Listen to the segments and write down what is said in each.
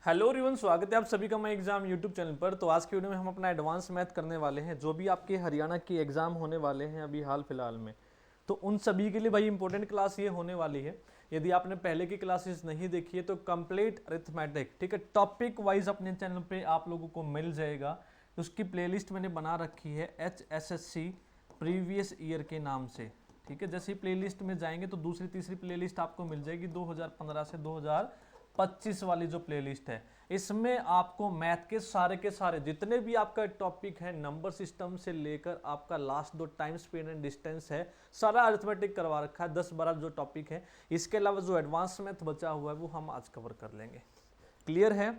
Hello everyone, स्वागत है आप सभी का मैं एग्जाम यूट्यूब चैनल पर। तो आज की वीडियो में हम अपना एडवांस मैथ करने वाले हैं, जो भी आपके हरियाणा के एग्जाम होने वाले हैं अभी हाल फिलहाल में। तो उन सभी के लिए भाई इंपॉर्टेंट क्लास ये होने वाली है। यदि आपने पहले की क्लासेस नहीं देखी है तो कंप्लीट अरिथमेटिक, ठीक है, टॉपिक वाइज अपने चैनल पे आप लोगों को मिल जाएगा। उसकी प्लेलिस्ट मैंने बना रखी है HSSC प्रीवियस ईयर के नाम से, ठीक है। जैसे ही प्लेलिस्ट में जाएंगे तो दूसरी तीसरी प्लेलिस्ट आपको मिल जाएगी 2015 से 2025 वाली जो प्लेलिस्ट है। इसमें आपको मैथ के सारे जितने भी आपका टॉपिक है, नंबर सिस्टम से लेकर आपका लास्ट दो टाइम स्पीड एंड डिस्टेंस है, सारा अरिथमेटिक करवा रखा है। 10-12 जो टॉपिक है, इसके अलावा जो एडवांस मैथ बचा हुआ है वो हम आज कवर कर लेंगे। क्लियर है?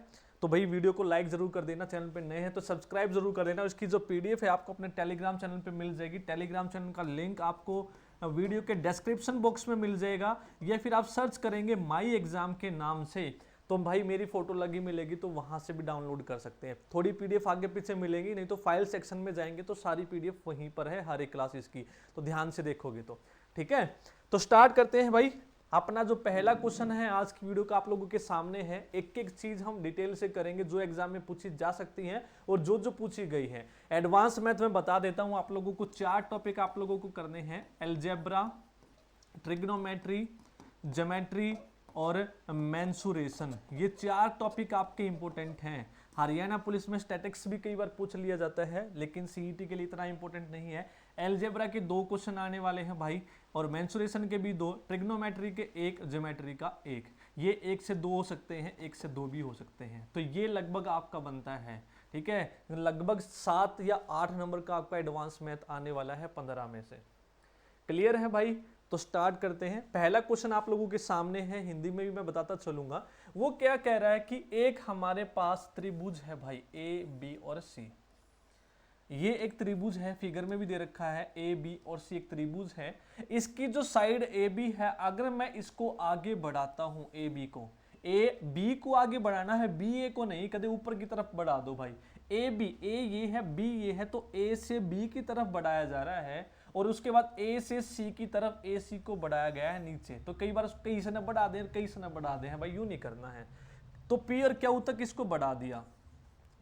तो भाई वीडियो को लाइक जरूर कर देना, चैनल पे नए हैं तो सब्सक्राइब जरूर कर देना। इसकी जो पीडीएफ है आपको अपने टेलीग्राम चैनल पे मिल जाएगी। टेलीग्राम चैनल का लिंक आपको वीडियो के डिस्क्रिप्शन बॉक्स में मिल जाएगा, या फिर आप सर्च करेंगे माई एग्जाम के नाम से तो भाई मेरी फोटो लगी मिलेगी, तो वहां से भी डाउनलोड कर सकते हैं। थोड़ी पीडीएफ आगे पीछे मिलेगी, नहीं तो फाइल सेक्शन में जाएंगे तो सारी पीडीएफ वहीं पर है हर एक क्लासेस की, तो ध्यान से देखोगे तो ठीक है। तो स्टार्ट करते हैं भाई। अपना जो पहला क्वेश्चन है आज की वीडियो का आप लोगों के सामने है। एक एक चीज हम डिटेल से करेंगे जो एग्जाम में पूछी जा सकती है और जो जो पूछी गई है। एडवांस मैथ में बता देता हूं आप लोगों को, 4 टॉपिक आप लोगों को करने हैं: अलजेब्रा, ट्रिग्नोमेट्री, ज्योमेट्री और मेंसुरेशन। ये 4 टॉपिक आपके इंपॉर्टेंट हैं। हरियाणा पुलिस में स्टैटिक्स भी कई बार पूछ लिया जाता है, लेकिन सीईटी के लिए इतना इंपॉर्टेंट नहीं है। अलजेब्रा के 2 क्वेश्चन आने वाले हैं भाई, और मेंसुरेशन के भी 2, ट्रिग्नोमेट्री के 1, ज्योमेट्री का 1। ये 1 से 2 हो सकते हैं, 1 से 2 भी हो सकते हैं। तो ये लगभग आपका बनता है, ठीक है। लगभग 7 या 8 नंबर का आपका एडवांस मैथ आने वाला है 15 में से। क्लियर है भाई? तो स्टार्ट करते हैं। पहला क्वेश्चन आप लोगों के सामने है, हिंदी में भी मैं बताता चलूंगा। वो क्या कह रहा है कि एक हमारे पास त्रिभुज है भाई, ए बी और सी। ये एक त्रिभुज है, फिगर में भी दे रखा है, ए बी और सी एक त्रिभुज है। इसकी जो साइड ए बी है, अगर मैं इसको आगे बढ़ाता हूं, ए बी को, ए बी को आगे बढ़ाना है, बी ए को नहीं, कदे ऊपर की तरफ बढ़ा दो भाई। ए बी, ए ये है, बी ये है, तो ए से बी की तरफ बढ़ाया जा रहा है, और उसके बाद ए से सी की तरफ ए सी को बढ़ाया गया है नीचे। तो कई बार कई से न बढ़ा दें, कई से न बढ़ा दें भाई, यूं नहीं करना है। तो पी और क्यू तक इसको बढ़ा दिया,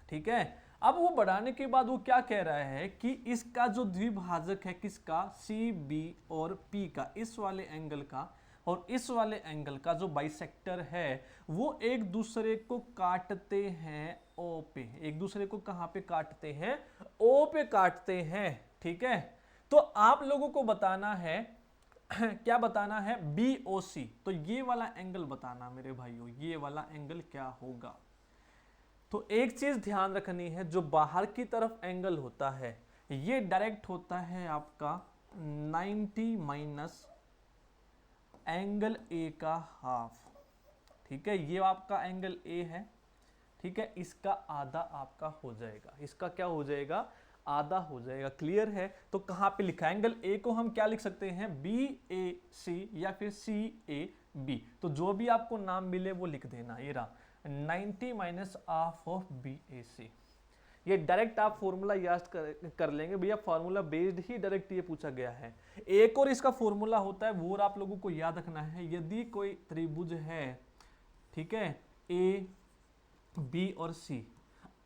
ठीक है। अब वो बढ़ाने के बाद वो क्या कह रहा है कि इसका जो द्विभाजक है किसका, सी बी और पी का, इस वाले एंगल का और इस वाले एंगल का जो बाइसेक्टर है, वो एक दूसरे को काटते हैं ओ पे। एक दूसरे को कहां पे काटते हैं? ओ पे काटते हैं, ठीक है। तो आप लोगों को बताना है क्या बताना है? BOC। तो ये वाला एंगल बताना मेरे भाइयों, ये वाला एंगल क्या होगा। तो एक चीज ध्यान रखनी है, जो बाहर की तरफ एंगल होता है ये डायरेक्ट होता है आपका 90 माइनस एंगल ए का हाफ, ठीक है। ये आपका एंगल ए है, ठीक है। इसका आधा आपका हो जाएगा, इसका क्या हो जाएगा? आधा हो जाएगा। क्लियर है? तो कहां पे लिखा है एंगल ए को? हम क्या लिख सकते हैं? BAC या फिर CAB। तो जो भी आपको नाम मिले वो लिख देना। ये रहा 90 माइनस हाफ ऑफ BAC। ये डायरेक्ट आप फॉर्मूला याद कर लेंगे भैया, फॉर्मूला बेस्ड ही डायरेक्ट ये पूछा गया है। एक और इसका फॉर्मूला होता है, वो आप लोगों को याद रखना है। यदि कोई त्रिभुज है, ठीक है, ए बी और सी,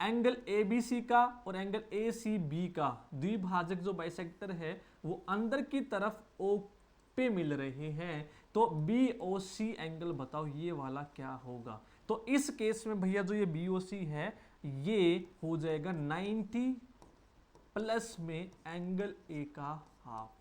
एंगल ABC का और एंगल ACB का द्विभाजक जो बाइसेक्टर है वो अंदर की तरफ O पे मिल रहे हैं, तो BOC एंगल बताओ ये वाला क्या होगा। तो इस केस में भैया जो ये BOC है ये हो जाएगा 90 प्लस में एंगल A का हाफ,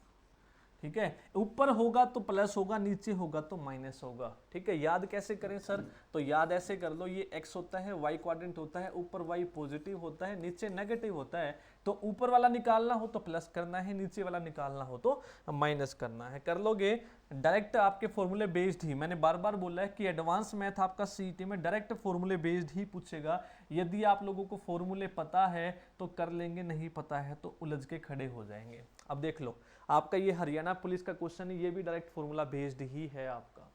ठीक है। ऊपर होगा तो प्लस होगा, नीचे होगा तो माइनस होगा, ठीक है। याद कैसे करें सर? तो याद ऐसे कर लो, ये x होता है, y क्वाड्रेंट होता है, ऊपर y पॉजिटिव होता है, नीचे नेगेटिव होता है। तो ऊपर वाला निकालना हो तो प्लस करना है, नीचे वाला निकालना हो तो माइनस करना है। कर लोगे डायरेक्ट आपके फॉर्मूले बेस्ड ही। मैंने बार बार बोला है कि एडवांस मैथ आपका सीईटी में डायरेक्ट फॉर्मूले बेस्ड ही पूछेगा। यदि आप लोगों को फॉर्मूले पता है तो कर लेंगे, नहीं पता है तो उलझ के खड़े हो जाएंगे। अब देख लो, आपका ये हरियाणा पुलिस का क्वेश्चन है, ये भी डायरेक्ट फॉर्मूला बेस्ड ही है। आपका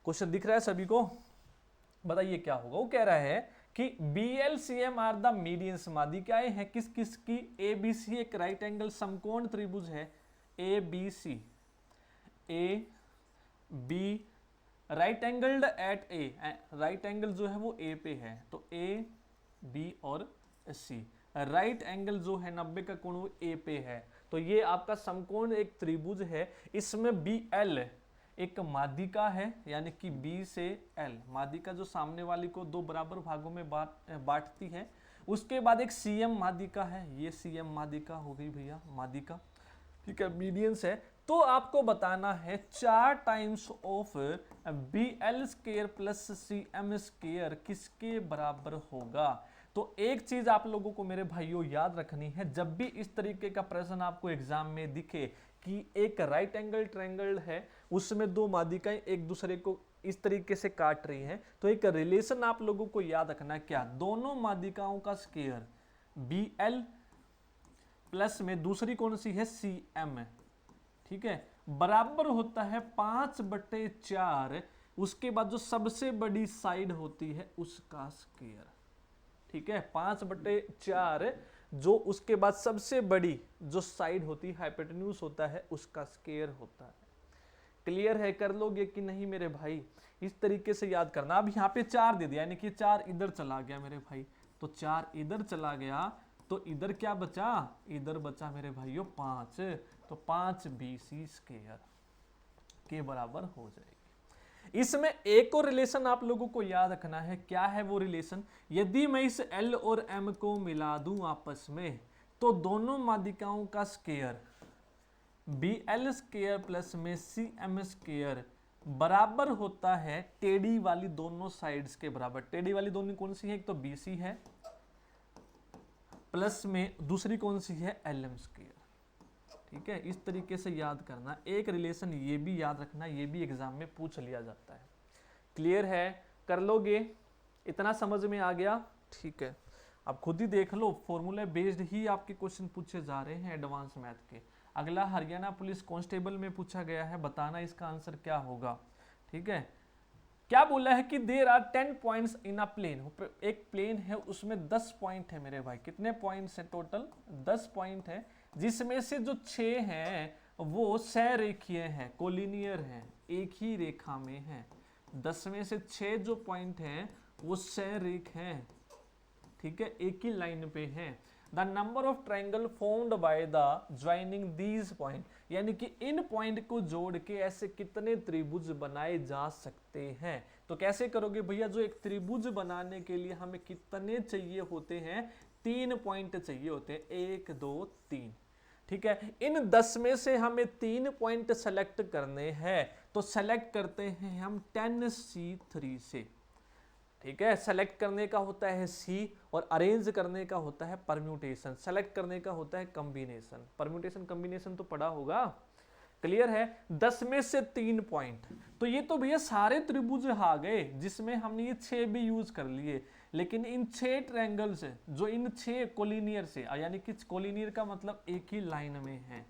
क्वेश्चन दिख रहा है सभी को? बताइए क्या होगा। वो कह रहा है कि BLCM आर द मीडियन समाधि क्या है किस किस की? ABC एक राइट एंगल समकोण त्रिभुज है, ABC, AB right angled at A, right angle जो है वो ए पे है, तो ए बी और सी। राइट एंगल जो है 90 का कोण वो ए पे है, तो ये आपका समकोण एक त्रिभुज है। इसमें बी एल एक माध्यिका है, यानी कि बी से एल माध्यिका जो सामने वाली को दो बराबर भागों में बांटती है। उसके बाद एक सीएम माध्यिका है, ये सीएम माध्यिका हो गई भैया माध्यिका, ठीक है, मीडियंस है। तो आपको बताना है 4 times of B L square plus C M square किसके बराबर होगा। तो एक चीज आप लोगों को मेरे भाइयों याद रखनी है, जब भी इस तरीके का प्रश्न आपको एग्जाम में दिखे कि एक राइट एंगल ट्रायंगल है, उसमें दो माध्यिकाएं एक दूसरे को इस तरीके से काट रही हैं, तो एक रिलेशन आप लोगों को याद रखना है, क्या, दोनों माध्यिकाओं का स्क्वायर बी एल प्लस में दूसरी कौन सी है सी एम, ठीक है, बराबर होता है 5/4, उसके बाद जो सबसे बड़ी साइड होती है उसका स्क्वायर, ठीक है, 5/4 जो उसके बाद सबसे बड़ी जो साइड होती है हाइपोटेन्यूज होता है उसका स्क्वायर होता है। क्लियर है, कर लोगे कि नहीं मेरे भाई, इस तरीके से याद करना। अब यहाँ पे 4 दे दिया, यानी कि 4 इधर चला गया मेरे भाई, तो 4 इधर चला गया, तो इधर क्या बचा, इधर बचा मेरे भाइयों 5, तो 5BC स्क्वायर के बराबर हो जाएगी। इसमें एक और रिलेशन आप लोगों को याद रखना है, क्या है वो रिलेशन, यदि मैं इस L और M को मिला दूं आपस में, तो दोनों माध्यिकाओं का स्क्वायर BL स्क्वायर प्लस में CM स्क्वायर बराबर होता है टेढ़ी वाली दोनों साइड्स के बराबर। टेढ़ी वाली दोनों कौन सी है, एक तो BC है प्लस में दूसरी कौन सी है LM स्क्वायर, ठीक है, इस तरीके से याद करना। एक रिलेशन ये भी याद रखना, ये भी एग्जाम में पूछ लिया जाता है। क्लियर है, कर लोगे, इतना समझ में आ गया, ठीक है। अब खुद ही देख लो, फॉर्मूला बेस्ड ही आपके क्वेश्चन पूछे जा रहे हैं एडवांस मैथ के। अगला हरियाणा पुलिस कांस्टेबल में पूछा गया है, बताना इसका आंसर क्या होगा, ठीक है। क्या बोला है कि there are 10 points in a plane, एक प्लेन है उसमें 10 पॉइंट है मेरे भाई। कितने पॉइंट्स है टोटल, 10 पॉइंट है, जिसमें से जो 6 हैं वो सरेखीय हैं, कोलिनियर हैं, एक ही रेखा में हैं। 10 में से 6 जो पॉइंट हैं वो सरेख हैं, ठीक है, एक ही लाइन पे हैं। The number of triangle formed by the joining these point, यानी कि इन पॉइंट को जोड़ के ऐसे कितने त्रिभुज बनाए जा सकते हैं। तो कैसे करोगे भैया, जो एक त्रिभुज बनाने के लिए हमें कितने चाहिए होते हैं, 3 पॉइंट चाहिए होते हैं, 1 2 3, ठीक है। इन 10 में से हमें 3 पॉइंट सेलेक्ट करने हैं, तो सेलेक्ट करते हैं हम 10C3 से, ठीक है। सेलेक्ट करने का होता है सी, और अरेंज करने का होता है परम्यूटेशन, सेलेक्ट करने का होता है कॉम्बिनेशन। परम्यूटेशन कॉम्बिनेशन तो पढ़ा होगा, क्लियर है। 10 में से 3 पॉइंट, तो ये तो भैया सारे त्रिभुज आ गए, जिसमें हमने ये 6 भी यूज कर लिए, लेकिन इन 6 ट्रायंगल से, जो इन 6 कोलिनियर से, यानी कि कोलिनियर का मतलब एक ही लाइन में है,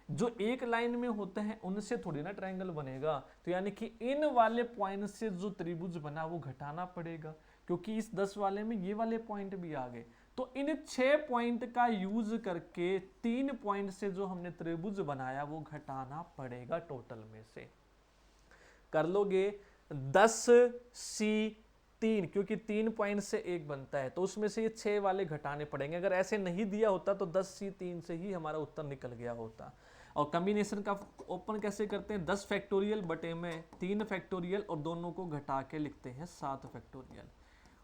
जो एक लाइन में होते हैं उनसे थोड़ी ना ट्रायंगल बनेगा, तो यानी कि इन वाले पॉइंट से जो त्रिभुज बना वो घटाना पड़ेगा, क्योंकि इस 10 वाले में ये वाले पॉइंट भी आ गए। तो इन 6 पॉइंट का यूज करके 3 पॉइंट से जो हमने त्रिभुज बनाया वो घटाना पड़ेगा टोटल में से। कर लोगे 10C3, क्योंकि 3 पॉइंट से एक बनता है, तो उसमें से ये 6 वाले घटाने पड़ेंगे। अगर ऐसे नहीं दिया होता तो 10C3 से ही हमारा उत्तर निकल गया होता। और कॉम्बिनेशन का ओपन कैसे करते हैं, 10 फैक्टोरियल बटे में 3 फैक्टोरियल, और दोनों को घटा के लिखते हैं 7 फैक्टोरियल।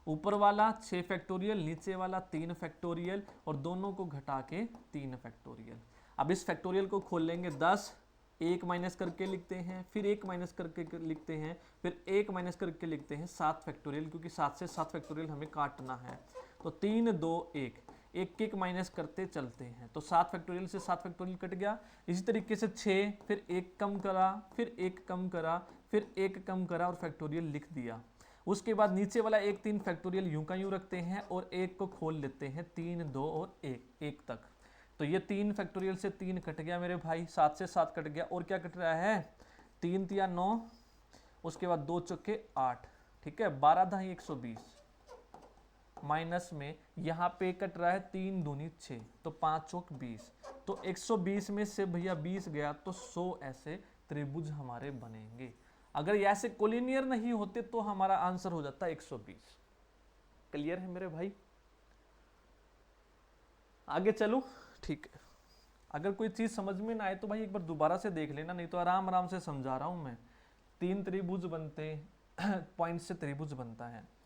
ऊपर वाला 6 फैक्टोरियल, नीचे वाला 3 फैक्टोरियल, और दोनों को घटा के 3 फैक्टोरियल। अब इस फैक्टोरियल को खोल लेंगे, 10 1 माइनस करके लिखते हैं, फिर 1 माइनस करके लिखते हैं, फिर 1 माइनस करके लिखते हैं 7 फैक्टोरियल, क्योंकि 7 से 7 फैक्टोरियल हमें काटना है। तो 3 2 1, एक एक माइनस करते चलते हैं, तो 7 फैक्टोरियल से 7 फैक्टोरियल कट गया। इसी तरीके से 6, फिर 1 कम करा, फिर 1 कम करा, फिर 1 कम करा, और फैक्टोरियल लिख दिया। उसके बाद नीचे वाला 1 3 फैक्टोरियल यूं का यूं रखते हैं, और 1 को खोल लेते हैं, 3 2 और 1 तक। तो ये 3 फैक्टोरियल से 3 कट गया मेरे भाई, 7 से 7 कट गया, और क्या कट रहा है, 3 3 9, उसके बाद 2 चौके 8, ठीक है, 12 10 120, माइनस में यहाँ पे कट रहा है 3 दूनी 6, तो 5 चौक 20, तो 120 में से भैया 20 गया, तो 100 ऐसे त्रिभुज हमारे बनेंगे। अगर ये ऐसे कोलिनियर नहीं होते तो हमारा आंसर हो जाता 120। क्लियर है मेरे भाई? आगे चलूं? ठीक है। अगर कोई चीज समझ में ना आए तो भाई एक बार दोबारा से देख लेना, नहीं तो आराम आराम से समझा रहा हूं मैं। 3 त्रिभुज बनते पॉइंट से त्रिभुज बनता है।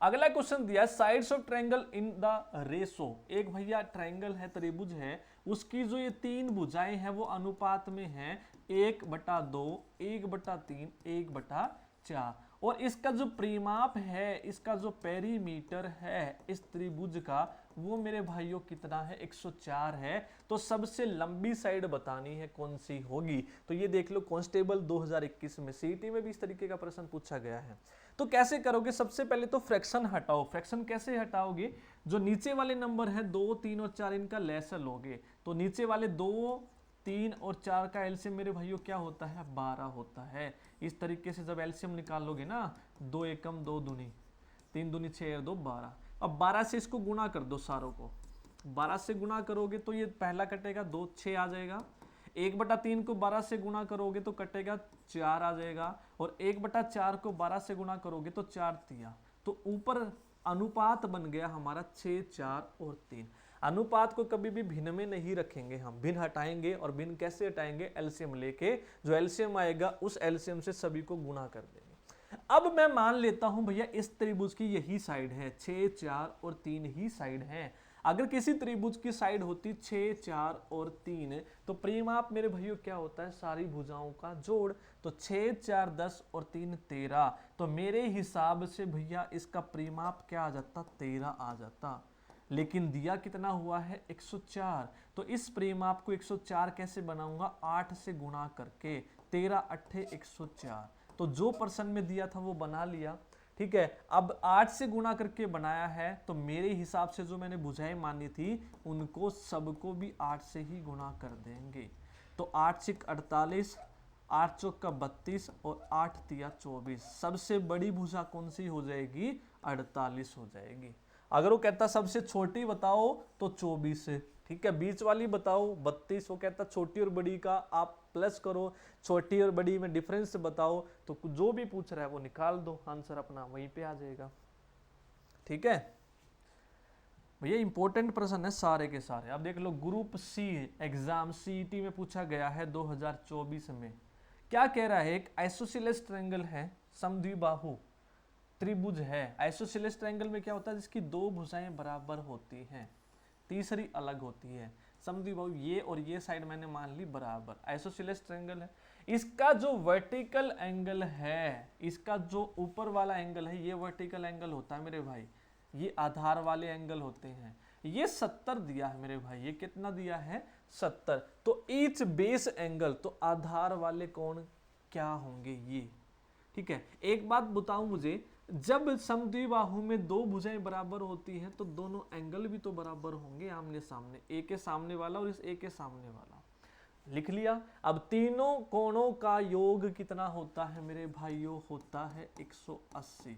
अगला क्वेश्चन दिया है sides of triangle in the ratio. एक भैया ट्रायंगल है, त्रिभुज है, उसकी जो ये 3 भुजाएं हैं वो अनुपात में है 1/2, 1/3, 1/4। और इसका जो परिमाप है, इसका जो पेरीमीटर है इस त्रिभुज का, वो मेरे भाइयों कितना है? 104 है। तो सबसे लंबी साइड बतानी है कौन सी होगी। तो ये देख लो कांस्टेबल 2021 में सीईटी में भी इस तरीके का प्रश्न पूछा गया है। तो कैसे करोगे? सबसे पहले तो फ्रैक्शन हटाओ। फ्रैक्शन कैसे हटाओगे? जो नीचे वाले नंबर है 2, 3 और 4, इनका लेसल लोगे। तो नीचे वाले 2, 3 और 4 का एलसीएम मेरे भाइयों क्या होता है? 12 होता है। इस तरीके से जब एलसीएम निकाल लोगे ना, 2 एकम 2 दूनी, 3 दूनी 6 और 2 12। अब 12 से इसको गुणा कर दो सारों को। 12 से गुणा करोगे तो ये पहला कटेगा 2, 6 आ जाएगा। 1/3 को 12 से गुणा करोगे तो कटेगा 4 आ जाएगा। और 1/4 को 12 से गुणा करोगे तो 4 तिया। तो ऊपर अनुपात बन गया हमारा 6, 4 और 3। अनुपात को कभी भी भिन्न में नहीं रखेंगे, हम भिन्न हटाएंगे। और भिन्न कैसे हटाएंगे? एलसीएम लेके, जो एलसीएम आएगा उस एलसीएम से सभी को गुणा कर देंगे। अब मैं मान लेता हूं भैया इस त्रिभुज की यही साइड है, 6, 4 और 3 ही साइड है। अगर किसी त्रिभुज की साइड होती 6, 4 और 3 तो परिमाप मेरे भाइयों क्या होता है? सारी भुजाओं का जोड़। तो 6, 4 10 और 3 13। तो मेरे हिसाब से भैया इसका परिमाप क्या आ जाता? 13 आ जाता। लेकिन दिया कितना हुआ है? 104। तो इस परिमाप को 104 कैसे बनाऊंगा? 8 से गुणा करके। 13 8 104। तो जो प्रश्न में दिया था वो बना लिया। ठीक है, अब 8 से गुणा करके बनाया है, तो मेरे हिसाब से जो मैंने भुजाएं मानी थी उनको सबको भी 8 से ही गुणा कर देंगे। तो 8 6 48, 8 चौक का 32 और 8 तिया 24। सबसे बड़ी भुजा कौन सी हो जाएगी? 48 हो जाएगी। अगर वो कहता सबसे छोटी बताओ तो 24 है। ठीक है, बीच वाली बताओ 32। वो कहता छोटी और बड़ी का आप प्लस करो, छोटी और बड़ी में डिफरेंस बताओ। तो जो भी पूछ रहा है वो निकाल दो, आंसर अपना वहीं पे आ जाएगा। ठीक है भैया, इंपॉर्टेंट प्रश्न है सारे के सारे। अब देख लो, ग्रुप सी एग्जाम सीईटी में पूछा गया है 2024 में। क्या कह रहा है? एक आइसोसेलेस ट्रायंगल है, समद्विबाहु त्रिभुज है। आइसोसेलेस ट्रायंगल में क्या होता है? जिसकी 2 भुजाएं बराबर होती हैं, तीसरी अलग होती है। समद्विबाहु ये और ये साइड मैंने मान ली बराबर। आइसोसेलेस ट्रायंगल है। इसका जो वर्टिकल एंगल है, इसका जो ऊपर वाला एंगल है, ये वर्टिकल एंगल होता है मेरे भाई। ये आधार वाले एंगल होते हैं। ये 70 दिया है मेरे भाई। ये कितना दिया है? 70। तो ईच बेस एंगल, तो आधार वाले कोण क्या होंगे? ये। ठीक है, एक बात बताऊं मुझे, जब समद्विबाहु में 2 भुजाएं बराबर होती हैं तो दोनों एंगल भी तो बराबर होंगे आमने सामने। ए के सामने वाला और इस ए के सामने वाला। लिख लिया। अब तीनों कोणों का योग कितना होता है मेरे भाइयों? होता है 180।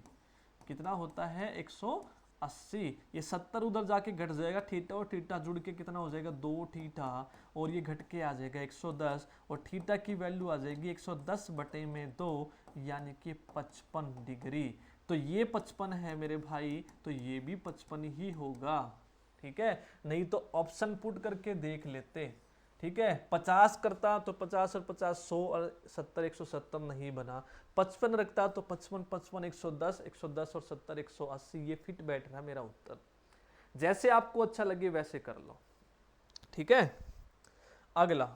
कितना होता है? 180। ये 70 उधर जाके घट जाएगा, थीटा और थीटा जुड़ के कितना हो जाएगा? 2 थीटा। और ये घट के आ जाएगा 110। और थीटा की वैल्यू आ जाएगी 110/2, यानी कि 55 डिग्री। तो ये 55 है मेरे भाई, तो ये भी 55 ही होगा। ठीक है, नहीं तो ऑप्शन पुट करके देख लेते। ठीक है, 50 करता तो 50 और 50 100 और 70 170 नहीं बना। 55 रखता तो 55 55 110, 110 और 70 180। ये फिट बैठ रहा मेरा उत्तर। जैसे आपको अच्छा लगे वैसे कर लो। ठीक है, अगला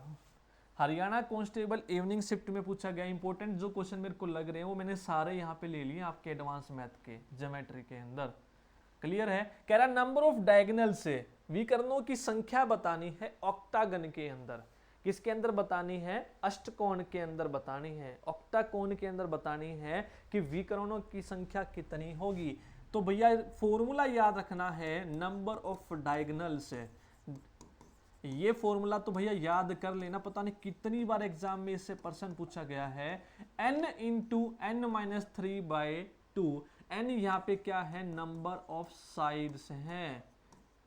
हरियाणा कांस्टेबल इवनिंग शिफ्ट में पूछा गया इंपॉर्टेंट जो क्वेश्चन मेरे को लग रहे हैं वो मैंने सारे यहाँ पे ले लिए आपके एडवांस मैथ के ज्योमेट्री के अंदर। क्लियर है? कह रहा नंबर ऑफ डायगोनल से विकर्णों की संख्या बतानी है ऑक्टागन के अंदर। किसके अंदर बतानी है? अष्टकोण के अंदर बतानी है। ऑक्टाकोण के अंदर बतानी है कि विकर्णों की संख्या कितनी होगी। तो भैया फॉर्मूला याद रखना है नंबर ऑफ डायगोनल से। ये फॉर्मूला तो भैया याद कर लेना, पता नहीं कितनी बार एग्जाम में इससे प्रश्न पूछा गया है। n × n-3/2। n यहाँ पे क्या है? नंबर ऑफ साइड्स हैं।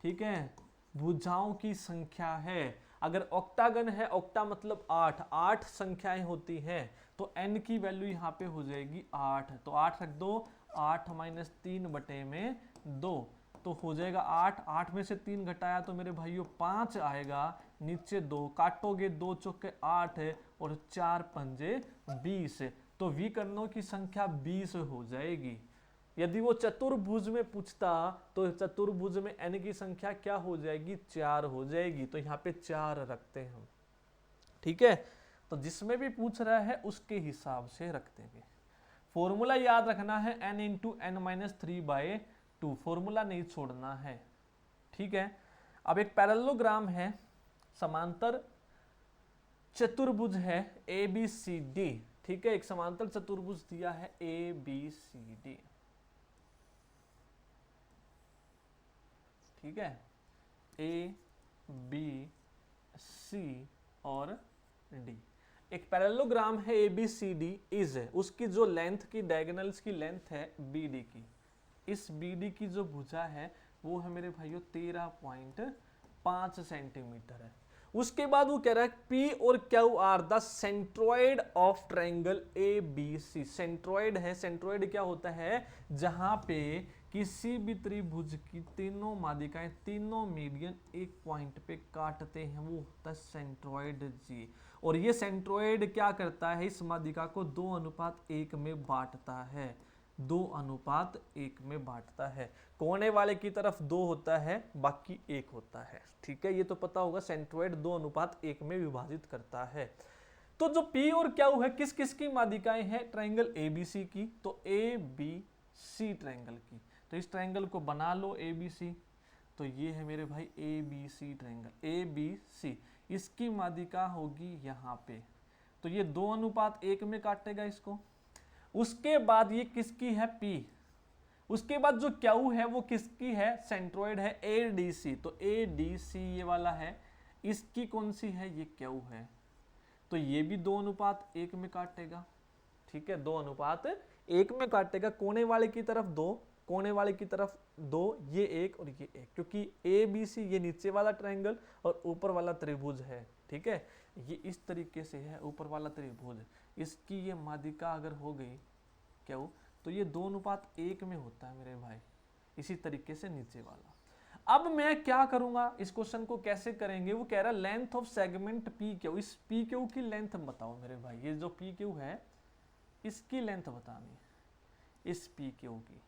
ठीक है, भुजाओं की संख्या है। अगर ऑक्टागन है, ऑक्टा मतलब 8 संख्याएं होती हैं, तो n की वैल्यू यहाँ पे हो जाएगी 8, तो 8 रख दो, 8 माइनस 3 बटे में 2, तो हो जाएगा 8, 8 में से 3 घटाया तो मेरे भाइयों 5 आएगा, नीचे 2 काटोगे, 2 चौके 8 है और 4 पंजे 20, तो विकर्णों की संख्या 20 हो जाएगी। यदि वो चतुर्भुज में पूछता तो चतुर्भुज में n की संख्या क्या हो जाएगी, 4 हो जाएगी, तो यहाँ पे 4 रखते हैं हम। ठीक है, तो जिसमें भी पूछ रहा है उसके हिसाब से रख देंगे। फॉर्मूला याद रखना है n into n minus 3/2, formula नहीं छोड़ना है। ठीक है, अब एक पैरेललोग्राम है, समांतर चतुर्भुज है ABCD। ठीक है, एक समांतर चतुर्भुज दिया है ABCD। ठीक है, A B C और D। एक पैरेललोग्राम है ABCD इज है, उसकी जो लेंथ की डायगोनल्स की लेंथ है BD की, इस BD की जो भुजा है वो है मेरे भाइयों 13.5 सेंटीमीटर है। उसके बाद वो कह रहा है P और Q are the centroid of triangle ABC। Centroid है, सेंट्रोइड क्या होता है, जहां पे किसी भी त्रिभुज की तीनों माध्यिकाएं, तीनों मीडियन एक पॉइंट पे काटते हैं, वो होता है सेंट्रोइड जी। और ये सेंट्रोइड क्या करता है, इस माध्यिका को 2:1 में बांटता है, 2:1 में बांटता है। कोने वाले की तरफ 2 होता है, बाकी 1 होता है। ठीक है, ये तो पता होगा, सेंट्रोइड 2:1 में विभाजित करता है। तो जो P और Q है, किस किस की माध्यिकाएं हैं, ट्रायंगल ABC की, तो ABC ट्रायंगल की। तो इस ट्रायंगल को बना लो ABC, तो ये है मेरे भाई ABC ट्रायंगल ABC, इसकी माध्यिका होगी यहाँ पे, तो ये 2:1 में काटेगा इसको। उसके बाद ये किसकी है, P। उसके बाद जो Q है वो किसकी है, सेंट्रोइड है ADC, तो ADC ये वाला है, इसकी कौन सी है, ये Q है, तो ये भी 2:1 में काटेगा। ठीक है, 2:1 में काटेगा, कोने वाले की तरफ 2, कोने वाले की तरफ 2, ये 1 और ये 1, क्योंकि ABC ये नीचे वाला ट्रायंगल और ऊपर वाला त्रिभुज है। ठीक है, ये इस तरीके से है, ऊपर वाला त्रिभुज, इसकी ये माध्यिका अगर हो गई क्या तो ये 2:1 में होता है मेरे भाई, इसी तरीके से नीचे वाला। अब मैं क्या करूंगा, इस क्वेश्चन को कैसे करेंगे, वो कह रहा है लेंथ ऑफ सेगमेंट PQ, इस PQ की लेंथ बताओ मेरे भाई, ये जो PQ है इसकी लेंथ बतानी है, इस PQ की।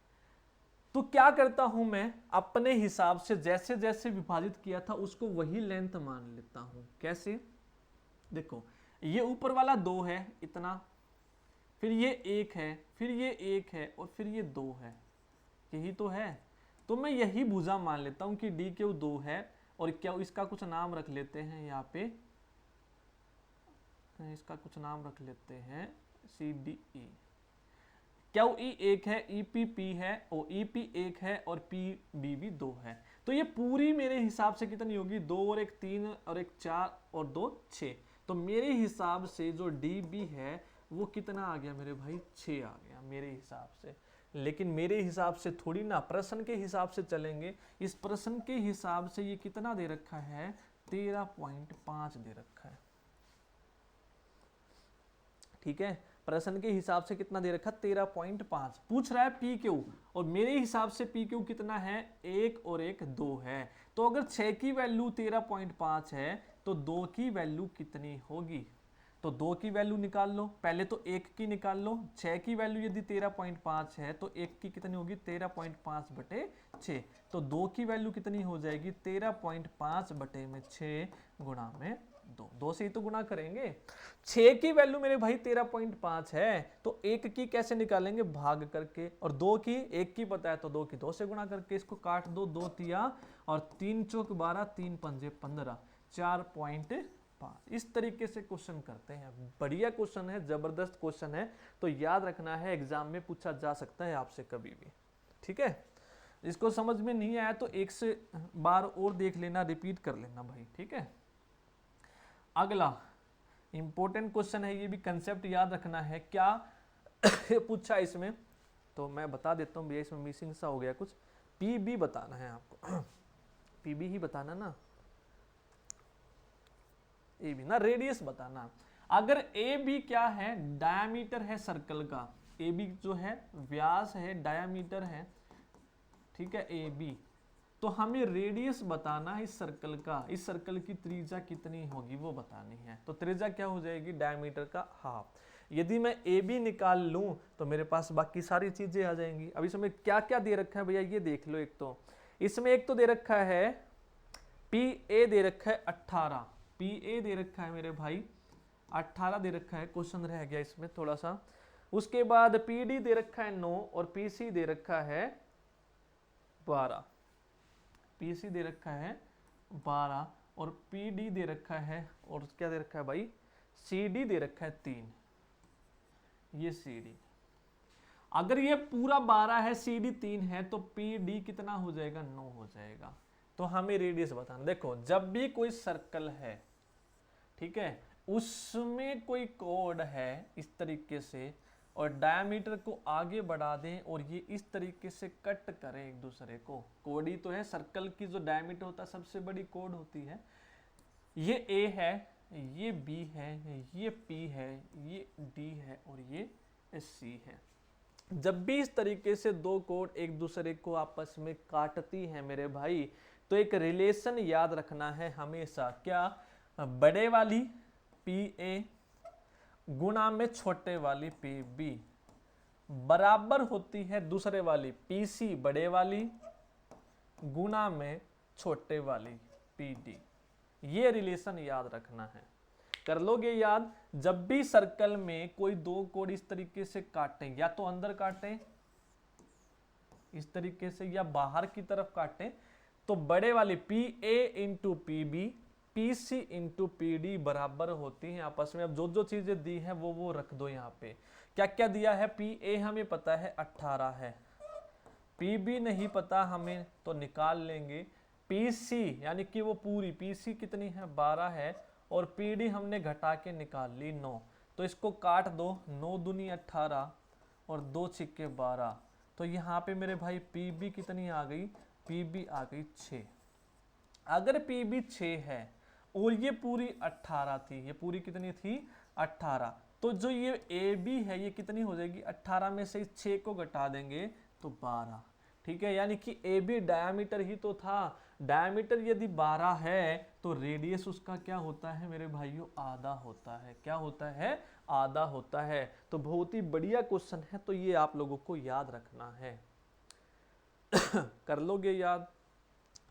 तो क्या करता हूं मैं, अपने हिसाब से जैसे जैसे विभाजित किया था उसको वही लेंथ मान लेता हूं। कैसे, देखो ये ऊपर वाला 2 है इतना, फिर ये 1 है, फिर ये 1 है और फिर ये 2 है, यही तो है। तो मैं यही भुजा मान लेता हूं कि DQ 2 है, और क्या इसका कुछ नाम रख लेते हैं, यहाँ पे इसका कुछ नाम रख लेते हैं CDE। QE 1 है, EPP है, और EP 1 है और PB भी 2 है। तो ये पूरी मेरे हिसाब से कितनी होगी, 2 और 1 3 और 1 4 और 2 6। तो मेरे हिसाब से जो DB है वो कितना आ गया मेरे भाई, 6 आ गया मेरे हिसाब से। लेकिन मेरे हिसाब से थोड़ी ना, प्रश्न के हिसाब से चलेंगे। इस प्रश्न के हिसाब से ये कितना दे रखा है, 13.5 दे रखा है। ठीक है, प्रश्न के हिसाब से कितना दे रखा, 13.5 पूछ रहा है PQ, और मेरे हिसाब से PQ कितना है, 1 और 1 2 है। तो अगर 6 की वैल्यू 13.5 है तो 2 की वैल्यू कितनी होगी, तो 2 की वैल्यू निकाल लो, पहले तो 1 की निकाल लो। 6 की वैल्यू यदि 13.5 है तो 1 की कितनी होगी, 13.5/6, तो 2 की वैल्यू कितनी हो जाएगी, 13.5/6 गुणा में 2 से ही तो गुणा करेंगे। 6 की वैल्यू मेरे भाई 13.5 है, तो 1 की कैसे निकालेंगे, भाग करके, और 2 की, 1 की पता है तो 2 की 2 से गुणा करके, इसको काट दो, 2 तिया और 3 चौक 12, 3 पंजे 15, 4.5। इस तरीके से क्वेश्चन करते हैं। बढ़िया क्वेश्चन है, जबरदस्त क्वेश्चन है, तो याद रखना है, एग्जाम में पूछा जा सकता है आपसे कभी भी। ठीक है, इसको समझ में नहीं आया तो एक से बार और देख लेना, रिपीट कर लेना भाई। ठीक है, अगला इंपॉर्टेंट क्वेश्चन है, ये भी कंसेप्ट याद रखना है। क्या पूछा इसमें, तो मैं बता देता हूँ भैया, इसमें मिसिंग सा हो गया कुछ। PB बताना है आपको, PB ही बताना ना, ये भी ना, रेडियस बताना। अगर ए बी क्या है, डायामीटर है सर्कल का, ए बी जो है व्यास है, डायामीटर है, ठीक है, ए बी, तो हमें रेडियस बताना है इस सर्कल का, इस सर्कल की त्रिज्या कितनी होगी वो बतानी है। तो त्रिज्या क्या हो जाएगी, डायमीटर का हाफ। यदि मैं ए बी निकाल लूं तो मेरे पास बाकी सारी चीजें आ जाएंगी। अब इसमें क्या क्या दे रखा है भैया, ये देख लो। एक तो इसमें एक तो दे रखा है पी ए, दे रखा है 18, पी ए दे रखा है मेरे भाई 18 दे रखा है, क्वेश्चन रह गया इसमें थोड़ा सा। उसके बाद पी डी दे रखा है 9 और पी सी दे रखा है 12, पीसी दे रखा है 12 और पीडी दे रखा है, और क्या दे रखा है भाई, सीडी दे रखा है 3, ये सीडी। अगर ये पूरा 12 है, सीडी 3 है, तो पीडी कितना हो जाएगा, 9 हो जाएगा। तो हमें रेडियस बताना। देखो जब भी कोई सर्कल है, ठीक है, उसमें कोई कोड है इस तरीके से, और डायमीटर को आगे बढ़ा दें और ये इस तरीके से कट करें एक दूसरे को, कोड ही तो है सर्कल की, जो डायमीटर होता है सबसे बड़ी कोड होती है। ये ए है, ये बी है, ये पी है, ये डी है और ये सी है। जब भी इस तरीके से दो कोड एक दूसरे को आपस में काटती हैं मेरे भाई, तो एक रिलेशन याद रखना है हमेशा, क्या, बड़े वाली पी ए गुणा में छोटे वाली पी बी बराबर होती है दूसरे वाली पी सी बड़े वाली गुणा में छोटे वाली पी डी। ये रिलेशन याद रखना है, कर लोगे याद। जब भी सर्कल में कोई दो कोड इस तरीके से काटें, या तो अंदर काटें इस तरीके से या बाहर की तरफ काटें, तो बड़े वाली P A into P B, P C into P D बराबर होती हैं आपस में। अब जो जो चीजें दी हैं वो रख दो यहाँ पे। क्या क्या दिया है, पी ए हमें पता है 18 है, पी बी नहीं पता हमें तो निकाल लेंगे, पी सी यानी कि वो पूरी पी सी कितनी है 12 है, और पी डी हमने घटा के निकाल ली 9। तो इसको काट दो, 9 दूनी 18 और 2 छिक्के 12, तो यहाँ पे मेरे भाई पी बी कितनी आ गई, पी बी आ गई 6। अगर पी बी 6 है और ये पूरी 18 थी, ये पूरी कितनी थी 18, तो जो ये ए बी है ये कितनी हो जाएगी, 18 में से 6 को घटा देंगे तो 12, ठीक है। यानी कि ए बी डायमीटर ही तो था, डायमीटर यदि 12 है तो रेडियस उसका क्या होता है मेरे भाइयों, आधा होता है। क्या होता है, आधा होता है। तो बहुत ही बढ़िया क्वेश्चन है, तो ये आप लोगों को याद रखना है। कर लोगे याद,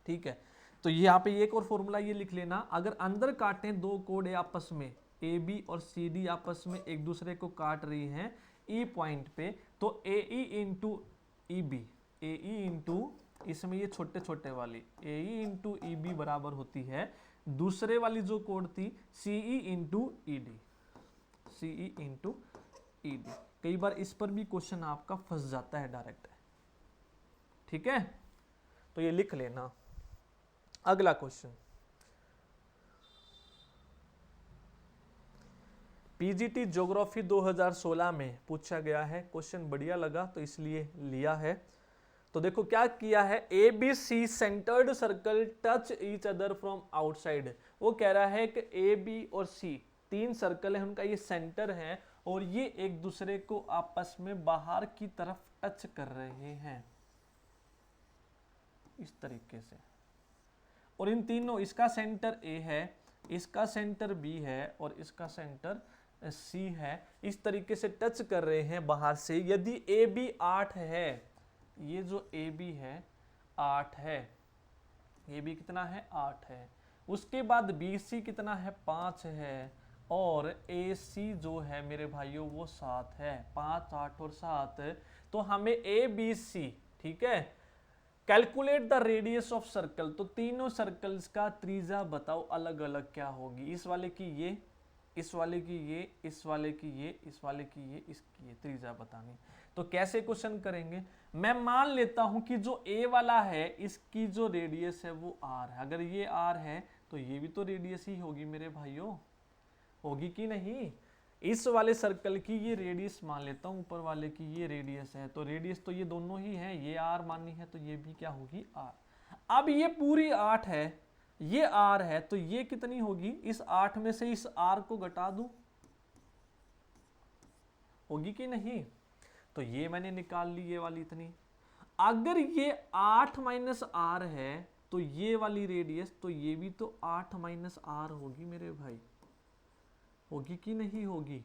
ठीक है। तो यहाँ पे एक और फॉर्मूला ये लिख लेना, अगर अंदर काटें दो कोड आपस में, ए बी और सी डी आपस में एक दूसरे को काट रही हैं ई पॉइंट पे, तो ए ई इंटू ई बी, ए ई इंटू इसमें ये छोटे छोटे वाली ए ई इंटू ई बी बराबर होती है दूसरे वाली जो कोड थी सी ई इंटू ई डी, सी ई इंटू ई डी। कई बार इस पर भी क्वेश्चन आपका फंस जाता है डायरेक्ट, ठीक है। तो ये लिख लेना। अगला क्वेश्चन, पीजीटी ज्योग्राफी 2016 में पूछा गया है, क्वेश्चन बढ़िया लगा तो इसलिए लिया है। तो देखो क्या किया है, A B C centred circle touch each other from outside. वो कह रहा है कि ए बी और सी 3 सर्कल है, उनका ये सेंटर है और ये एक दूसरे को आपस में बाहर की तरफ टच कर रहे हैं इस तरीके से, और इन तीनों, इसका सेंटर ए है, इसका सेंटर बी है और इसका सेंटर सी है, इस तरीके से टच कर रहे हैं बाहर से। यदि ए बी 8 है, ये जो ए बी है 8 है, ए बी कितना है 8 है, उसके बाद बी सी कितना है 5 है, और ए सी जो है मेरे भाइयों वो 7 है, 5 8 और 7। तो हमें ए बी सी, ठीक है, calculate the radius of circle, तो तीनों सर्कल्स का त्रिज्या बताओ अलग अलग क्या होगी। इस वाले की ये, इस वाले की ये, इस वाले की ये, इस वाले की ये, इसकी ये त्रिज्या बतानी। तो कैसे क्वेश्चन करेंगे, मैं मान लेता हूं कि जो ए वाला है इसकी जो रेडियस है वो आर है। अगर ये आर है तो ये भी तो रेडियस ही होगी मेरे भाइयों, होगी कि नहीं। इस वाले सर्कल की ये रेडियस मान लेता हूं, ऊपर वाले की ये रेडियस है, तो रेडियस तो ये दोनों ही है, ये आर मानी है तो ये भी क्या होगी आर। अब ये पूरी 8 है, ये आर है, तो ये कितनी होगी, इस 8 में से इस आर को घटा दूं होगी कि नहीं? तो ये मैंने निकाल ली, ये वाली इतनी। अगर ये 8 माइनस आर है तो ये वाली रेडियस, तो ये भी तो 8 माइनस आर होगी मेरे भाई, होगी कि नहीं होगी?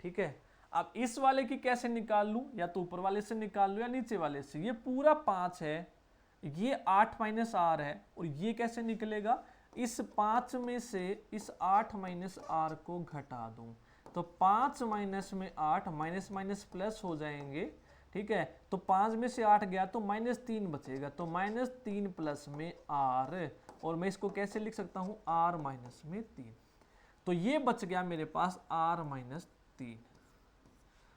ठीक है, अब इस वाले की कैसे निकाल लूं? या तो ऊपर वाले से निकाल लूं या नीचे वाले से। ये पूरा 5 है, ये 8 माइनस आर है, और ये कैसे निकलेगा? इस 5 में से इस 8 माइनस आर को घटा दूं, तो 5 माइनस में 8, माइनस माइनस प्लस हो जाएंगे। ठीक है, तो 5 में से 8 गया तो -3 बचेगा, तो -3 प्लस में आर, और मैं इसको कैसे लिख सकता हूं? आर माइनस में 3। तो ये बच गया मेरे पास आर माइनस 3।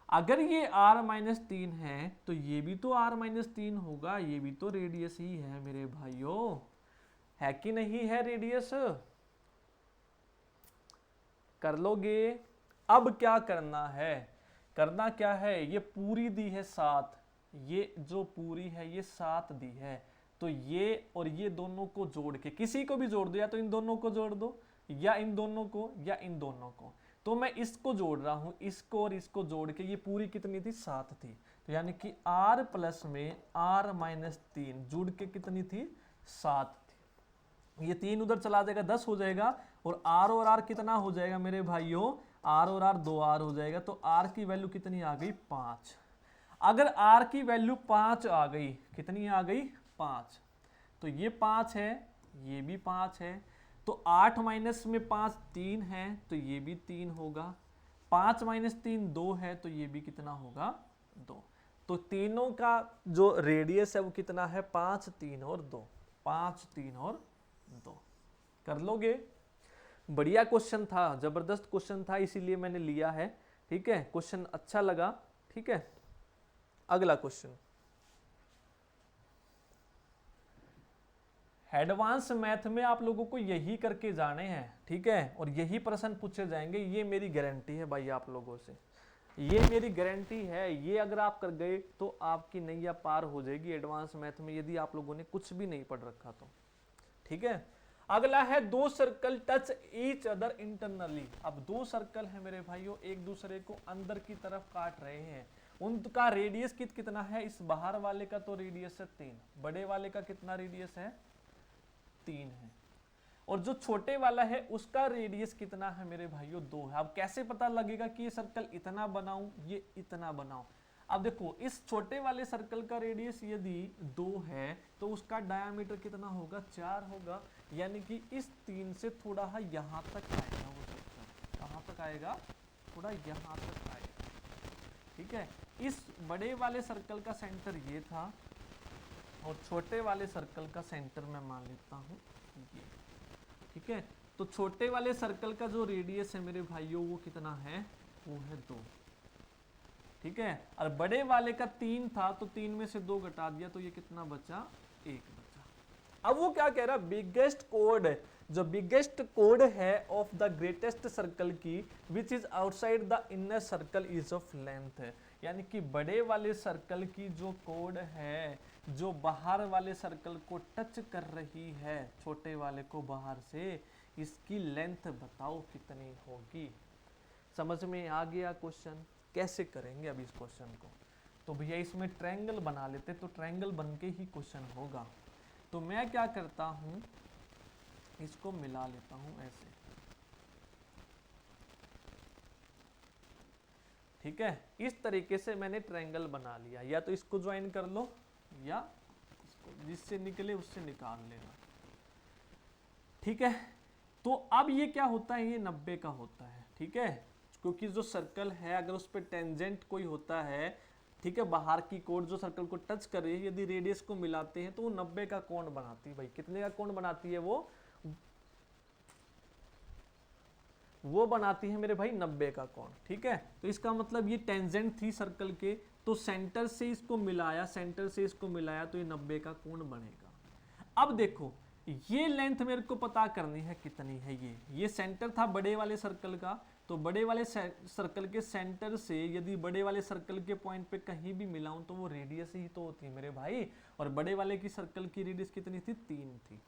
अगर ये r माइनस 3 है तो ये भी तो r माइनस 3 होगा, ये भी तो रेडियस ही है मेरे भाइयों, है कि नहीं है रेडियस? कर लोगे? अब क्या करना है? करना क्या है? ये पूरी दी है 7, ये जो पूरी है ये 7 दी है, तो ये और ये दोनों को जोड़ के, किसी को भी जोड़ दो, या तो इन दोनों को जोड़ दो, या इन दोनों को, या इन दोनों को। तो मैं इसको जोड़ रहा हूं, इसको और इसको जोड़ के, ये पूरी कितनी थी? 7 थी। तो यानी कि r प्लस में r माइनस 3 जुड़ के कितनी थी? 7 थी। ये 3 उधर चला जाएगा, 10 हो जाएगा, और r कितना हो जाएगा मेरे भाइयों? r और r 2r हो जाएगा, तो r की वैल्यू कितनी आ गई? 5। अगर r की वैल्यू 5 आ गई, कितनी आ गई? 5। तो ये 5 है, ये भी 5 है, तो 8 माइनस में 5 3 है, तो ये भी 3 होगा। 5 माइनस 3 2 है, तो ये भी कितना होगा? 2। तो तीनों का जो रेडियस है वो कितना है? 5 3 और 2, 5 3 और 2। कर लोगे? बढ़िया क्वेश्चन था, जबरदस्त क्वेश्चन था, इसीलिए मैंने लिया है। ठीक है, क्वेश्चन अच्छा लगा। ठीक है, अगला क्वेश्चन। एडवांस मैथ में आप लोगों को यही करके जाने हैं, ठीक है, और यही प्रश्न पूछे जाएंगे, ये मेरी गारंटी है भाई आप लोगों से, ये मेरी गारंटी है। ये अगर आप कर गए तो आपकी नैया पार हो जाएगी एडवांस मैथ में, यदि आप लोगों ने कुछ भी नहीं पढ़ रखा तो। ठीक है, अगला है 2 circle touch each other internally. अब 2 सर्कल है मेरे भाइयों, एक दूसरे को अंदर की तरफ काट रहे हैं, उनका रेडियस कितना है? इस बाहर वाले का तो रेडियस है 3, बड़े वाले का कितना रेडियस है? 3 है, और जो छोटे वाला है उसका रेडियस कितना है मेरे भाइयों? 2 है। अब कैसे पता लगेगा कि ये सर्कल इतना बनाऊं, ये इतना बनाऊं? अब देखो, इस छोटे वाले सर्कल का रेडियस यदि 2 है तो उसका डायामीटर कितना होगा? 4 होगा, यानी कि इस 3 से थोड़ा यहां तक आएगा वो सर्कल। कहां तक आएगा? थोड़ा यहां तक आएगा। ठीक है, इस बड़े वाले सर्कल का सेंटर ये था, और छोटे वाले सर्कल का सेंटर मैं मान लेता हूं ये। ठीक है, तो छोटे वाले सर्कल का जो रेडियस है मेरे भाइयों वो कितना है? वो है 2। ठीक है, और बड़े वाले का 3 था, तो 3 में से 2 घटा दिया, तो ये कितना बचा? 1 बचा। अब वो क्या कह रहा है? बिगेस्ट कोड, जो बिगेस्ट कोड है ऑफ द ग्रेटेस्ट सर्कल की which is outside the inner circle is of length है, यानी कि बड़े वाले सर्कल की जो कोड है जो बाहर वाले सर्कल को टच कर रही है, छोटे वाले को बाहर से, इसकी लेंथ बताओ कितनी होगी। समझ में आ गया क्वेश्चन? कैसे करेंगे अब इस क्वेश्चन को? तो भैया इसमें ट्रायंगल बना लेते, तो ट्रायंगल बन के ही क्वेश्चन होगा। तो मैं क्या करता हूं, इसको मिला लेता हूं ऐसे। ठीक है, इस तरीके से मैंने ट्रायंगल बना लिया, या तो इसको ज्वाइन कर लो या इसको, जिससे निकले उससे निकाल लेना। ठीक है, तो अब ये क्या होता है? ये 90 का होता है। ठीक है, क्योंकि जो सर्कल है अगर उस पर टेंजेंट कोई होता है, ठीक है, बाहर की कोण जो सर्कल को टच कर रही है, यदि रेडियस को मिलाते हैं तो वो 90 का कोण बनाती है। भाई कितने का कोण बनाती है? वो बनाती है मेरे भाई 90 का कोण। ठीक है, तो इसका मतलब ये टेंजेंट थी सर्कल के, तो सेंटर से इसको मिलाया, सेंटर से इसको मिलाया, तो ये 90 का कोण बनेगा। अब देखो, ये लेंथ मेरे को पता करनी है कितनी है। ये सेंटर था बड़े वाले सर्कल का, तो बड़े वाले सर्कल के सेंटर से यदि बड़े वाले सर्कल के पॉइंट पे कहीं भी मिलाऊं तो वो रेडियस ही तो होती है मेरे भाई, और बड़े वाले की सर्कल की रेडियस कितनी थी? 3 थी।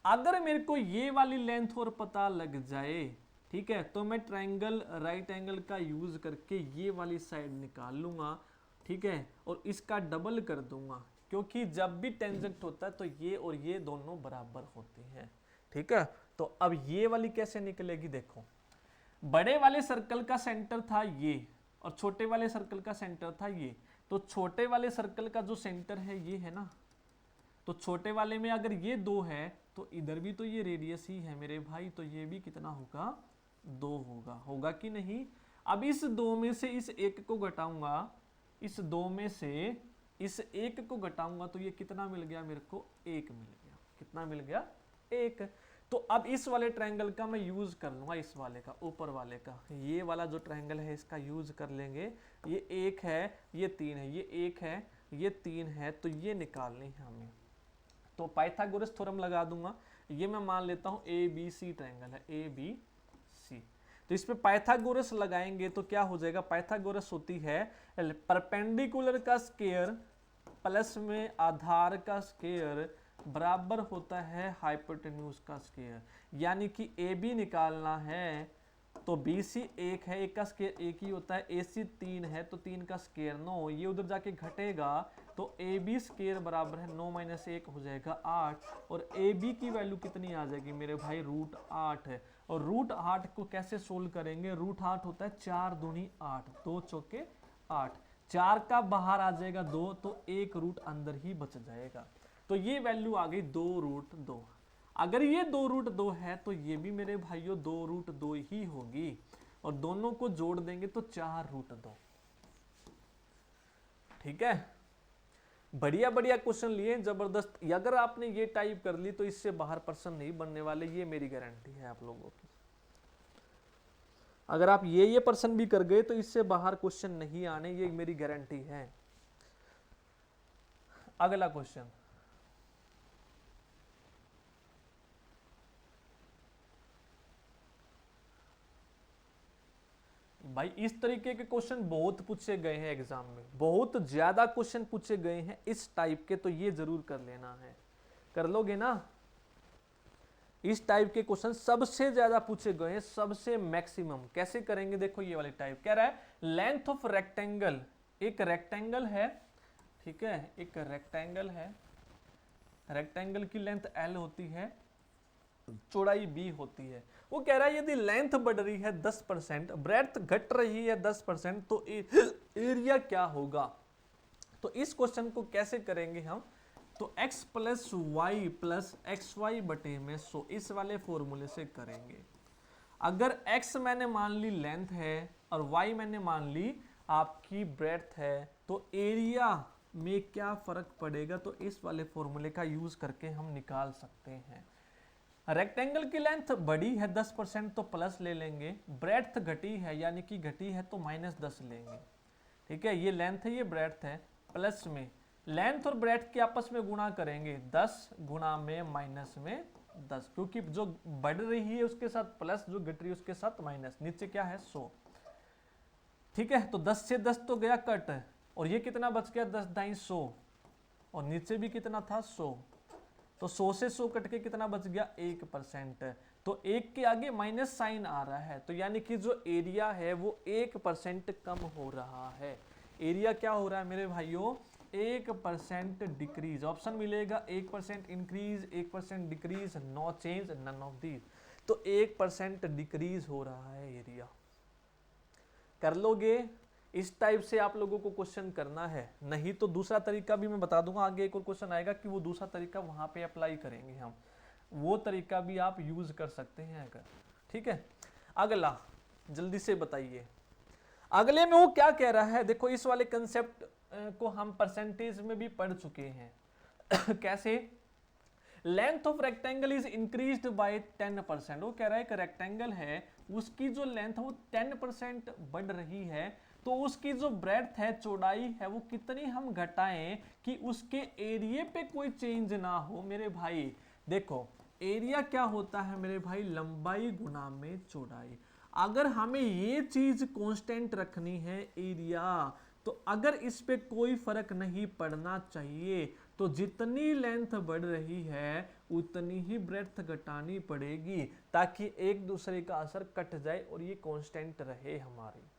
अगर मेरे को ये वाली लेंथ और पता लग जाए, ठीक है, तो मैं ट्रायंगल राइट एंगल का यूज करके ये वाली साइड निकाल लूंगा, ठीक है, और इसका डबल कर दूंगा, क्योंकि जब भी टेंजेंट होता है तो ये और ये दोनों बराबर होते हैं। ठीक है, तो अब ये वाली कैसे निकलेगी, देखो बड़े वाले सर्कल का सेंटर था ये और छोटे वाले सर्कल का सेंटर था ये, तो छोटे वाले सर्कल का जो सेंटर है ये है ना, तो छोटे वाले में अगर ये 2 है तो इधर भी तो ये रेडियस ही है मेरे भाई, तो ये भी कितना होगा, 2 होगा, होगा कि नहीं। अब इस 2 में से इस 1 को घटाऊंगा, इस 2 में से इस 1 को घटाऊंगा तो ये कितना मिल गया मेरे को, 1 मिल गया, कितना मिल गया, 1। तो अब इस वाले ट्रायंगल का मैं यूज कर लूंगा, इस वाले का, ऊपर वाले का, ये वाला जो ट्रायंगल है इसका यूज कर लेंगे। ये 1 है, ये 3 है, ये 1 है, ये 3 है, तो ये निकालनी है हमें, तो पाइथागोरस थ्योरम लगा दूंगा। ये मैं मान लेता हूं ABC ट्रायंगल है, ABC, तो इस पे पाइथागोरस लगाएंगे तो क्या हो जाएगा, पाइथागोरस होती है परपेंडिकुलर का स्क्वायर प्लस में आधार का स्क्वायर बराबर होता है हाइपोटेन्यूज का स्क्वायर, यानी कि AB निकालना है तो BC 1 है, 1 का स्क्वायर 1 ही होता है, AC 3 है तो 3 का स्क्वायर 9, ये उधर जाके घटेगा तो AB स्क्वायर बराबर है 9 - 1 हो जाएगा 8, और AB की वैल्यू कितनी आ जाएगी मेरे भाई, √8 है। और √8 को कैसे सोल्व करेंगे, √8 होता है 4 दूनी 8, 2 चौके 8, 4 का बाहर आ जाएगा 2, तो 1 रूट अंदर ही बच जाएगा, तो ये वैल्यू आ गई 2√2। अगर ये 2√2 है तो ये भी मेरे भाइयों 2√2 ही होगी, और दोनों को जोड़ देंगे तो 4√2। ठीक है, बढ़िया बढ़िया क्वेश्चन लिए, जबरदस्त। अगर आपने ये टाइप कर ली तो इससे बाहर प्रश्न नहीं बनने वाले, ये मेरी गारंटी है आप लोगों की। अगर आप ये प्रश्न भी कर गए तो इससे बाहर क्वेश्चन नहीं आने, ये मेरी गारंटी है। अगला क्वेश्चन, भाई इस तरीके के क्वेश्चन बहुत पूछे गए हैं एग्जाम में, बहुत ज्यादा क्वेश्चन पूछे गए हैं इस टाइप के, तो ये जरूर कर लेना है, कर लोगे ना। इस टाइप के क्वेश्चन सबसे ज्यादा पूछे गए हैं, सबसे मैक्सिमम। कैसे करेंगे, देखो ये वाले टाइप कह रहा है लेंथ ऑफ रेक्टेंगल, एक रेक्टेंगल है, ठीक है, एक रेक्टेंगल है, रेक्टेंगल की लेंथ L होती है, चौड़ाई B होती है। वो कह रहा है यदि लेंथ बढ़ रही है 10%, ब्रेड्थ घट रही है 10%, तो एरिया क्या होगा। तो इस क्वेश्चन को कैसे करेंगे हम, तो x + y + xy बटे में 100, इस वाले फॉर्मूले से करेंगे। अगर x मैंने मान ली लेंथ है और y मैंने मान ली आपकी ब्रेड्थ है, तो एरिया में क्या फर्क पड़ेगा, तो इस वाले फॉर्मूले का यूज करके हम निकाल सकते हैं। रेक्टेंगल की लेंथ बढ़ी है 10% तो प्लस ले लेंगे, ब्रेड्थ घटी है यानी कि घटी है तो -10 लेंगे। ठीक है, ये लेंथ है, ये ब्रेड्थ है, प्लस में लेंथ और ब्रेड्थ के आपस में गुणा करेंगे, 10 गुणा में -10, क्योंकि जो बढ़ रही है उसके साथ प्लस, जो घट रही है उसके साथ माइनस, नीचे क्या है 100। ठीक है, तो 10 से 10 तो गया कट, और ये कितना बच गया 10 दाई 100, और नीचे भी कितना था 100, तो 100 से 100 कट के कितना बच गया 1%, तो 1 के आगे माइनस साइन आ रहा है, तो यानी कि जो एरिया है वो 1% कम हो रहा है। एरिया क्या हो रहा है मेरे भाइयों, 1% डिक्रीज। ऑप्शन मिलेगा 1% increase, 1% decrease, no change, none of these, तो 1% डिक्रीज हो रहा है एरिया। कर लोगे, इस टाइप से आप लोगों को क्वेश्चन करना है, नहीं तो दूसरा तरीका भी मैं बता दूंगा, आगे एक और क्वेश्चन आएगा कि वो दूसरा तरीका वहां पे अप्लाई करेंगे हम, वो तरीका भी आप यूज कर सकते हैं अगर। ठीक है, अगला जल्दी से बताइए, अगले में वो क्या कह रहा है, देखो इस वाले कंसेप्ट को हम परसेंटेज में भी पढ़ चुके हैं। कैसे, length of rectangle is increased by 10%, वो कह रहा है एक रेक्टेंगल है उसकी जो लेंथ है वो 10% बढ़ रही है, तो उसकी जो ब्रेड्थ है, चौड़ाई है, वो कितनी हम घटाएं कि उसके एरिया पे कोई चेंज ना हो। मेरे भाई देखो, एरिया क्या होता है मेरे भाई, लंबाई गुना में चौड़ाई। अगर हमें ये चीज कांस्टेंट रखनी है एरिया, तो अगर इस पे कोई फर्क नहीं पड़ना चाहिए तो जितनी लेंथ बढ़ रही है उतनी ही ब्रेड्थ घटानी पड़ेगी, ताकि एक दूसरे का असर कट जाए और ये कांस्टेंट रहे हमारी।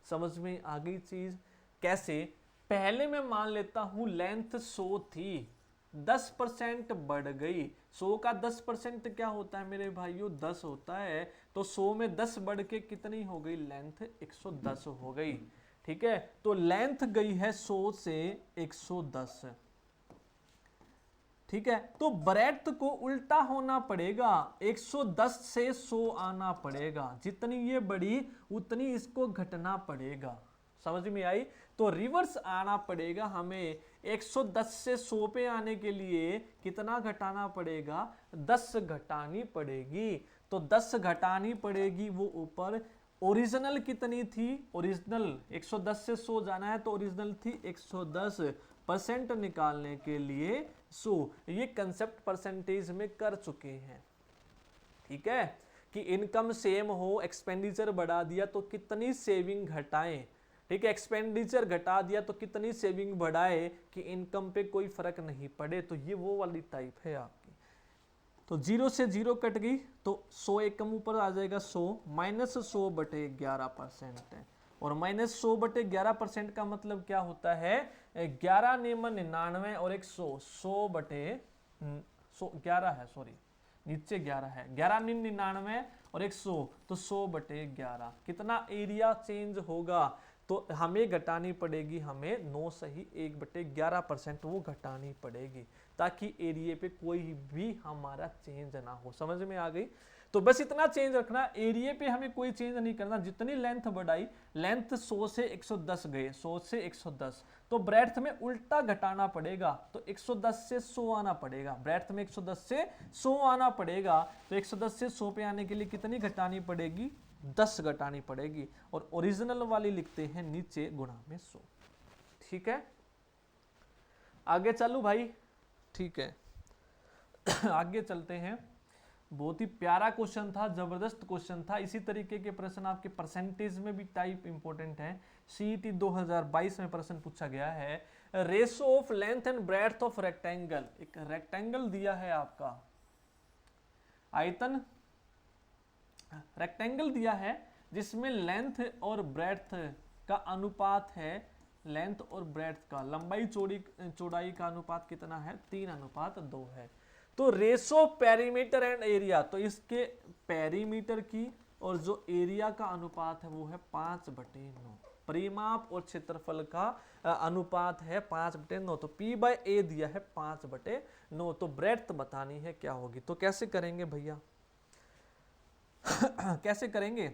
समझ में आ गई चीज? कैसे? पहले मैं मान लेता हूं लेंथ 100 थी, 10% बढ़ गई। 100 का 10% क्या होता है मेरे भाइयों? 10 होता है। तो 100 में 10 बढ़ के कितनी हो गई? लेंथ 110 हो गई। ठीक है, तो लेंथ गई है 100 से 110। ठीक है, तो ब्रेड्थ को उल्टा होना पड़ेगा, 110 से 100 आना पड़ेगा। जितनी ये बढ़ी उतनी इसको घटना पड़ेगा। समझ में आई? तो रिवर्स आना पड़ेगा हमें। 110 से 100 पे आने के लिए कितना घटाना पड़ेगा? 10 घटानी पड़ेगी। तो 10 घटानी पड़ेगी। वो ऊपर ओरिजिनल कितनी थी? ओरिजिनल 110 से 100 जाना है तो ओरिजिनल थी 110। परसेंट निकालने के लिए 100। ये कंसेप्ट परसेंटेज में कर चुके हैं। ठीक है, कि इनकम सेम हो, एक्सपेंडिचर बढ़ा दिया तो कितनी सेविंग घटाएं। ठीक है, एक्सपेंडिचर घटा दिया तो कितनी सेविंग बढ़ाए कि इनकम पे कोई फर्क नहीं पड़े। तो ये वो वाली टाइप है आपकी। तो 0 से 0 कट गई तो 100 एक कम ऊपर आ जाएगा 100, -100/11% है। और -100/11% का मतलब क्या होता है? 11 नियम 99 और एक 100 है, सॉरी नीचे 11 है, 11 नियम 99 और एक 100, तो 100/11 कितना एरिया चेंज होगा? तो हमें घटानी पड़ेगी, हमें 9 सही 1/11% वो घटानी पड़ेगी, ताकि एरिया पे कोई भी हमारा चेंज ना हो। समझ में आ गई? तो बस इतना चेंज रखना, एरिया पे हमें कोई चेंज नहीं करना। जितनी लेंथ बढ़ाई, लेंथ 100 से 110 गए, 100 से 110, तो ब्रेड्थ में उल्टा घटाना पड़ेगा। तो 110 से 100 आना पड़ेगा, ब्रेड्थ में 110 से 100 आना पड़ेगा। तो 110 से 100 पे आने के लिए कितनी घटानी पड़ेगी? 10 घटानी पड़ेगी। और ओरिजिनल वाली लिखते हैं नीचे गुणा में 100। ठीक है, आगे चलू भाई? ठीक है आगे चलते हैं। बहुत ही प्यारा क्वेश्चन था, जबरदस्त क्वेश्चन था। इसी तरीके के प्रश्न आपके परसेंटेज में भी टाइप इंपॉर्टेंट है। सीईटी 2022 में प्रश्न पूछा गया है, ratio of length and breadth of rectangle. एक रेक्टेंगल दिया है आपका, आयतन रेक्टेंगल दिया है जिसमें लेंथ और ब्रेड्थ का अनुपात है, लेंथ और ब्रेड्थ का, लंबाई चौड़ाई का अनुपात कितना है? 3:2 है। तो रेशो पेरीमीटर एंड एरिया, तो इसके पेरीमीटर की और जो एरिया का अनुपात है वो है 5/9। परिमाप और क्षेत्रफल का अनुपात है 5/9। तो P/A दिया है 5/9। तो ब्रेड्थ बतानी है क्या होगी। तो कैसे करेंगे भैया कैसे करेंगे?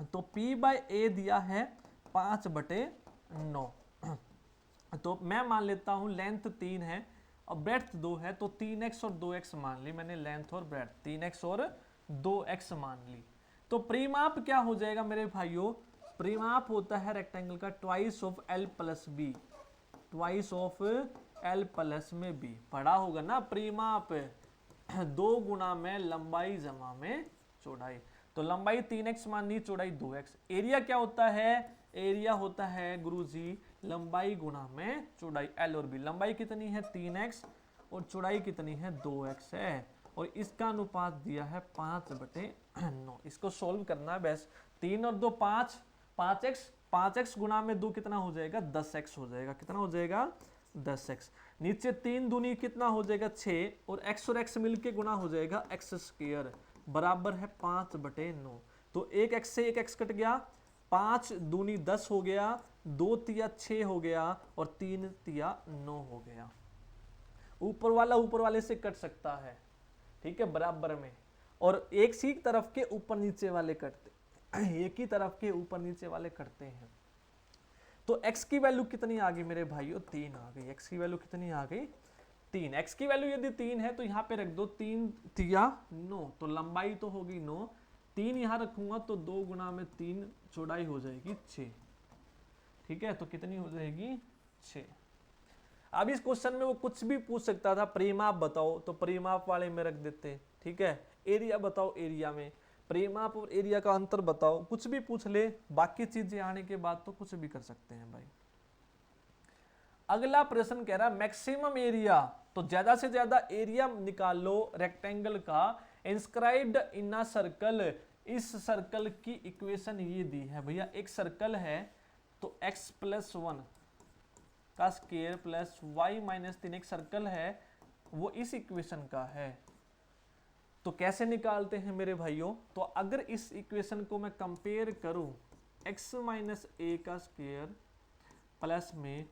तो P/A दिया है 5/9। तो मैं मान लेता हूं लेंथ 3 है और ब्रेड्थ 2 है, तो 3x और 2x मान ली मैंने, लेंथ और ब्रेड्थ 3x और 2x मान ली। तो परिमाप क्या हो जाएगा मेरे भाइयों? परिमाप होता है रेक्टेंगल का twice of L + B, twice of L + में B। पढ़ा होगा ना परिमाप, 2 गुना में लंबाई जमा में चौड़ाई। तो लंबाई 3x मान ली, चौड़ाई 2x। एरिया क्या होता है? एरिया होता है गुरुजी लंबाई गुना में चौड़ाई, L और B। लंबाई कितनी है? 3x और चौड़ाई कितनी है? 2x है। और इसका अनुपात दिया है 5/9। इसको सोल्व करना है बस। 3 और 2 5, 5x, 5x गुना में 2 कितना हो जाएगा? 10x हो जाएगा। कितना हो जाएगा? 10x। नीचे 3 दूनी कितना हो जाएगा? 6, और x और x मिलके गुना हो जाएगा x² बराबर है 5/9। तो एक x से एक x कट गया, 5 दूनी 10 हो गया, 2 तिया 6 हो गया और 3 तिया 9 हो गया। ऊपर वाला ऊपर वाले से कट सकता है, ठीक है, बराबर में। और एक सी तरफ के ऊपर नीचे वाले कटते, एक ही तरफ के ऊपर नीचे वाले कटते हैं। तो x की वैल्यू कितनी आ गई मेरे भाइयों? 3 आ गई। x की वैल्यू कितनी आ गई? 3। x की वैल्यू यदि 3 है तो यहाँ पे रख दो 3 तिया 9, तो लंबाई तो होगी 9। 3 यहाँ रखूंगा तो 2 गुना में 3, चौड़ाई हो जाएगी 6। ठीक है, तो कितनी हो जाएगी? 6। अब इस क्वेश्चन में वो कुछ भी पूछ सकता था, परिमाप बताओ, तो परिमाप वाले में रख देते। ठीक है, एरिया बताओ, एरिया में। परिमाप और एरिया का अंतर बताओ, कुछ भी पूछ ले, बाकी चीजें आने के बाद तो कुछ भी कर सकते हैं भाई। अगला प्रश्न कह रहा मैक्सिमम एरिया, तो ज्यादा से ज्यादा एरिया निकाल लो रेक्टेंगल का, इंस्क्राइब्ड इन अ सर्कल, इस सर्कल की इक्वेशन ये दी है भैया। एक सर्कल है तो x+1 का स्क्वायर प्लस y-3 एक सर्कल है, वो इस इक्वेशन का है। तो कैसे निकालते हैं मेरे भाइयों, तो अगर इस इक्वेशन को मैं कंपेयर करूं x माइनस ए का स्क्वायर प्लस में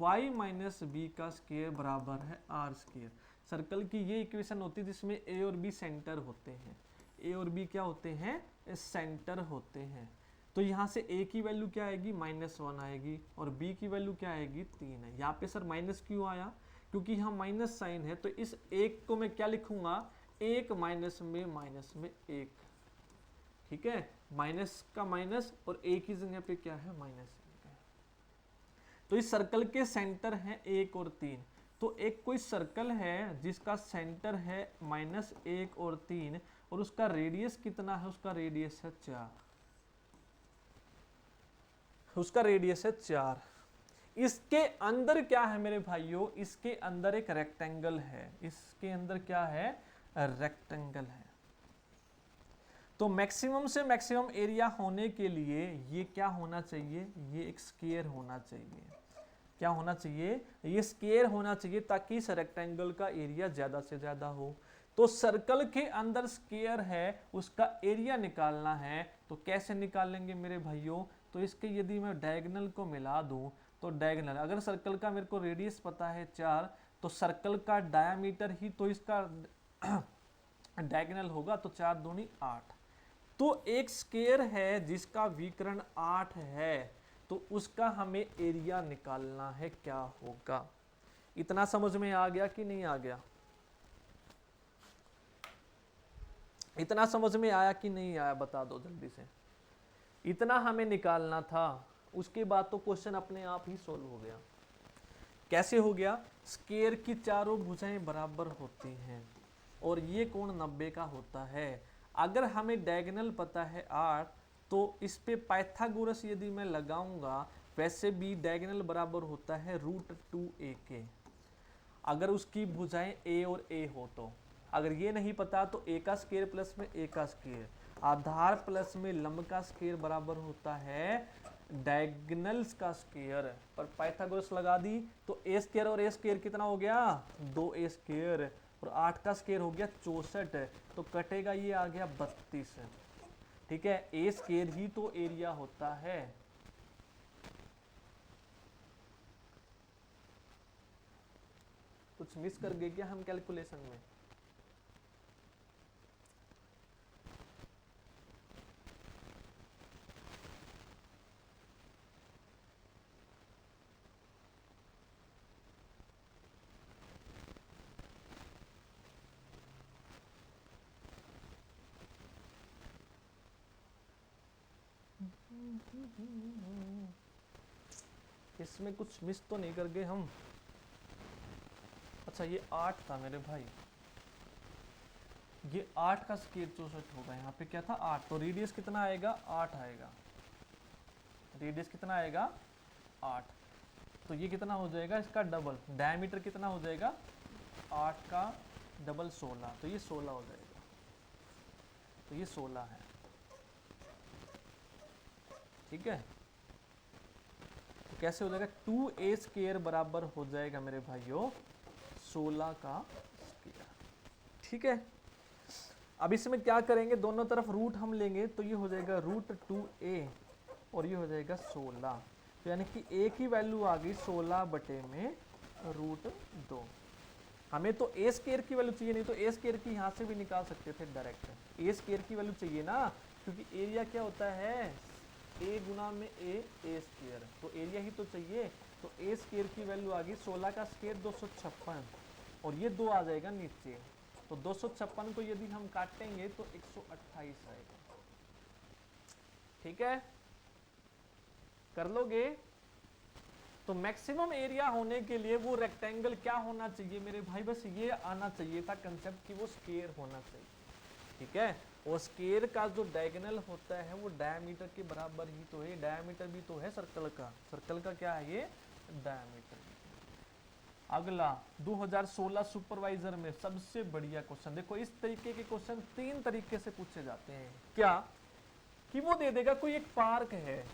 y माइनस बी का स्क्वायर बराबर है आर स्क्वायर। सर्कल की ये इक्वेशन होती है जिसमें a और b सेंटर होते हैं। a और b क्या होते हैं, सेंटर होते हैं। तो यहाँ से a की वैल्यू क्या आएगी, -1 आएगी, और b की वैल्यू क्या आएगी, 3 है। यहाँ पे सर माइनस क्यों आया, क्योंकि यहाँ माइनस साइन है, तो इस एक को मैं क्या लिखूंगा, एक माइनस में एक, ठीक है, माइनस का माइनस और a की जगह पे क्या है, माइनस। तो इस सर्कल के सेंटर हैं 1 और 3, तो एक कोई सर्कल है जिसका सेंटर है -1 और 3, और उसका रेडियस कितना है, उसका रेडियस है 4, उसका रेडियस है 4। इसके अंदर क्या है मेरे भाइयों, इसके अंदर एक रेक्टेंगल है, इसके अंदर क्या है, रेक्टेंगल है। तो मैक्सिमम से मैक्सिमम एरिया होने के लिए ये क्या होना चाहिए, ये एक स्क्वायर होना चाहिए। क्या होना चाहिए, ये स्क्वायर होना चाहिए, ताकि इस रेक्टेंगल का एरिया ज्यादा से ज्यादा हो। तो सर्कल के अंदर स्क्वायर है, उसका एरिया निकालना है, तो कैसे निकालेंगे मेरे भाइयों, तो इसके यदि मैं डायगोनल को मिला दूं, तो डायगोनल, अगर सर्कल का मेरे को रेडियस पता है 4, तो सर्कल का डायामीटर ही तो इसका डायगोनल होगा, तो 4 दूनी 8। तो एक स्क्वायर है जिसका विकर्ण 8 है, तो उसका हमें एरिया निकालना है, क्या होगा। इतना समझ में आ गया कि नहीं आ गया, इतना समझ में आया कि नहीं आया, बता दो जल्दी से। इतना हमें निकालना था, उसके बाद तो क्वेश्चन अपने आप ही सोल्व हो गया। कैसे हो गया, स्क्वायर की चारों भुजाएं बराबर होती हैं और ये कोण 90 का होता है। अगर हमें डायगोनल पता है 8, तो इस पे पाइथागोरस यदि मैं लगाऊंगा, वैसे भी डायगोनल बराबर होता है √2a के, अगर उसकी भुजाएं a और a हो तो। अगर ये नहीं पता तो a का स्क्वायर प्लस में a का स्क्वायर, आधार प्लस में लंब का स्क्वायर बराबर होता है डायगोनल्स का स्क्वायर, पर पाइथागोरस लगा दी तो a स्क्वायर और a स्क्वायर कितना हो गया, 2a स्क्वायर, और 8 का स्क्वायर हो गया 64, तो कटेगा ये आ गया 32। ठीक है, ए स्क्वायर ही तो एरिया होता है। कुछ मिस कर गए क्या हम कैलकुलेशन में, इसमें कुछ मिस तो नहीं कर गए हम। अच्छा ये 8 था मेरे भाई, ये 8 का स्क्वायर 64 होगा, यहाँ पे क्या था 8, तो रेडियस कितना आएगा, 8 आएगा, रेडियस कितना आएगा 8, तो ये कितना हो जाएगा, इसका डबल, डायमीटर कितना हो जाएगा 8 का डबल 16, तो ये 16 हो जाएगा, तो ये 16 है। ठीक है, तो कैसे हो जाएगा, 2a स्क्वायर बराबर हो जाएगा मेरे भाइयों 16 का स्क्वायर। ठीक है, अब इसमें क्या करेंगे, दोनों तरफ रूट हम लेंगे, तो ये हो जाएगा √2a और ये हो जाएगा 16, तो यानी कि a की वैल्यू आ गई 16 बटे में √2। हमें तो a स्क्वायर की वैल्यू चाहिए, नहीं तो a स्क्वायर की यहाँ से भी निकाल सकते थे डायरेक्ट, a स्क्वायर की वैल्यू चाहिए ना, क्योंकि एरिया क्या होता है, a गुना में a स्क्वायर, तो एरिया ही तो चाहिए। तो a स्क्वायर की वैल्यू आ गई 16 का स्क्वायर 256, और ये 2 आ जाएगा नीचे, तो 256 को यदि हम काटेंगे तो 128 आएगा। ठीक है, कर लोगे। तो मैक्सिमम एरिया होने के लिए वो रेक्टेंगल क्या होना चाहिए मेरे भाई, बस ये आना चाहिए था कंसेप्ट कि वो स्क्वायर होना चाहिए। ठीक है, और स्क्वायर का जो डायगोनल होता है वो डायमीटर के बराबर ही तो है, डायमीटर भी तो है सर्कल का, सर्कल का क्या है ये डायमीटर। अगला 2016 सुपरवाइजर में सबसे बढ़िया क्वेश्चन, देखो इस तरीके के क्वेश्चन 3 तरीके से पूछे जाते हैं। क्या कि वो दे देगा कोई एक पार्क है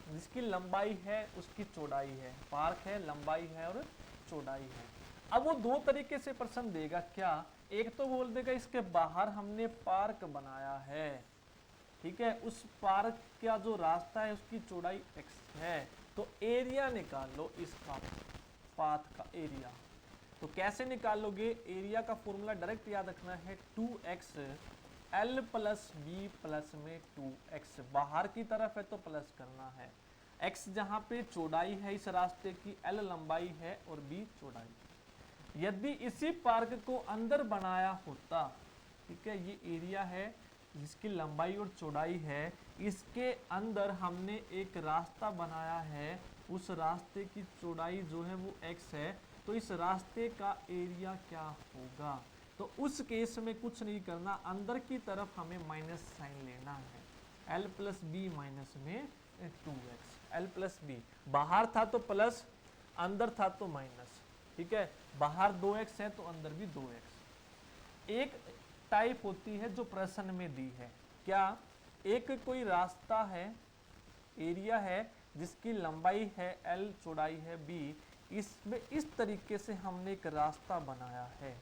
जिसकी लंबाई है उसकी चौड़ाई है, पार्क है लंबाई है और चौड़ाई है। अब वो 2 तरीके से प्रश्न देगा, क्या एक तो बोल देगा इसके बाहर हमने पार्क बनाया है, ठीक है, उस पार्क का जो रास्ता है उसकी चौड़ाई x है, तो एरिया निकाल लो इसका, पाथ का एरिया। तो कैसे निकालोगे एरिया का फॉर्मूला डायरेक्ट याद रखना है 2x l plus B plus में 2x, बाहर की तरफ है तो प्लस करना है, x जहां पे चौड़ाई है इस रास्ते की, l लंबाई है और b चौड़ाई। यदि इसी पार्क को अंदर बनाया होता, ठीक है, ये एरिया है जिसकी लंबाई और चौड़ाई है, इसके अंदर हमने एक रास्ता बनाया है, उस रास्ते की चौड़ाई जो है वो x है, तो इस रास्ते का एरिया क्या होगा। तो उस केस में कुछ नहीं करना, अंदर की तरफ हमें माइनस साइन लेना है, l प्लस बी माइनस में 2x, l प्लस बी, बाहर था तो प्लस, अंदर था तो माइनस, ठीक है, बाहर 2x है तो अंदर भी 2x। एक टाइप होती है जो प्रश्न में दी है, क्या एक कोई रास्ता है, एरिया है जिसकी लंबाई है l चौड़ाई है b, इसमें इस तरीके से हमने एक रास्ता बनाया है,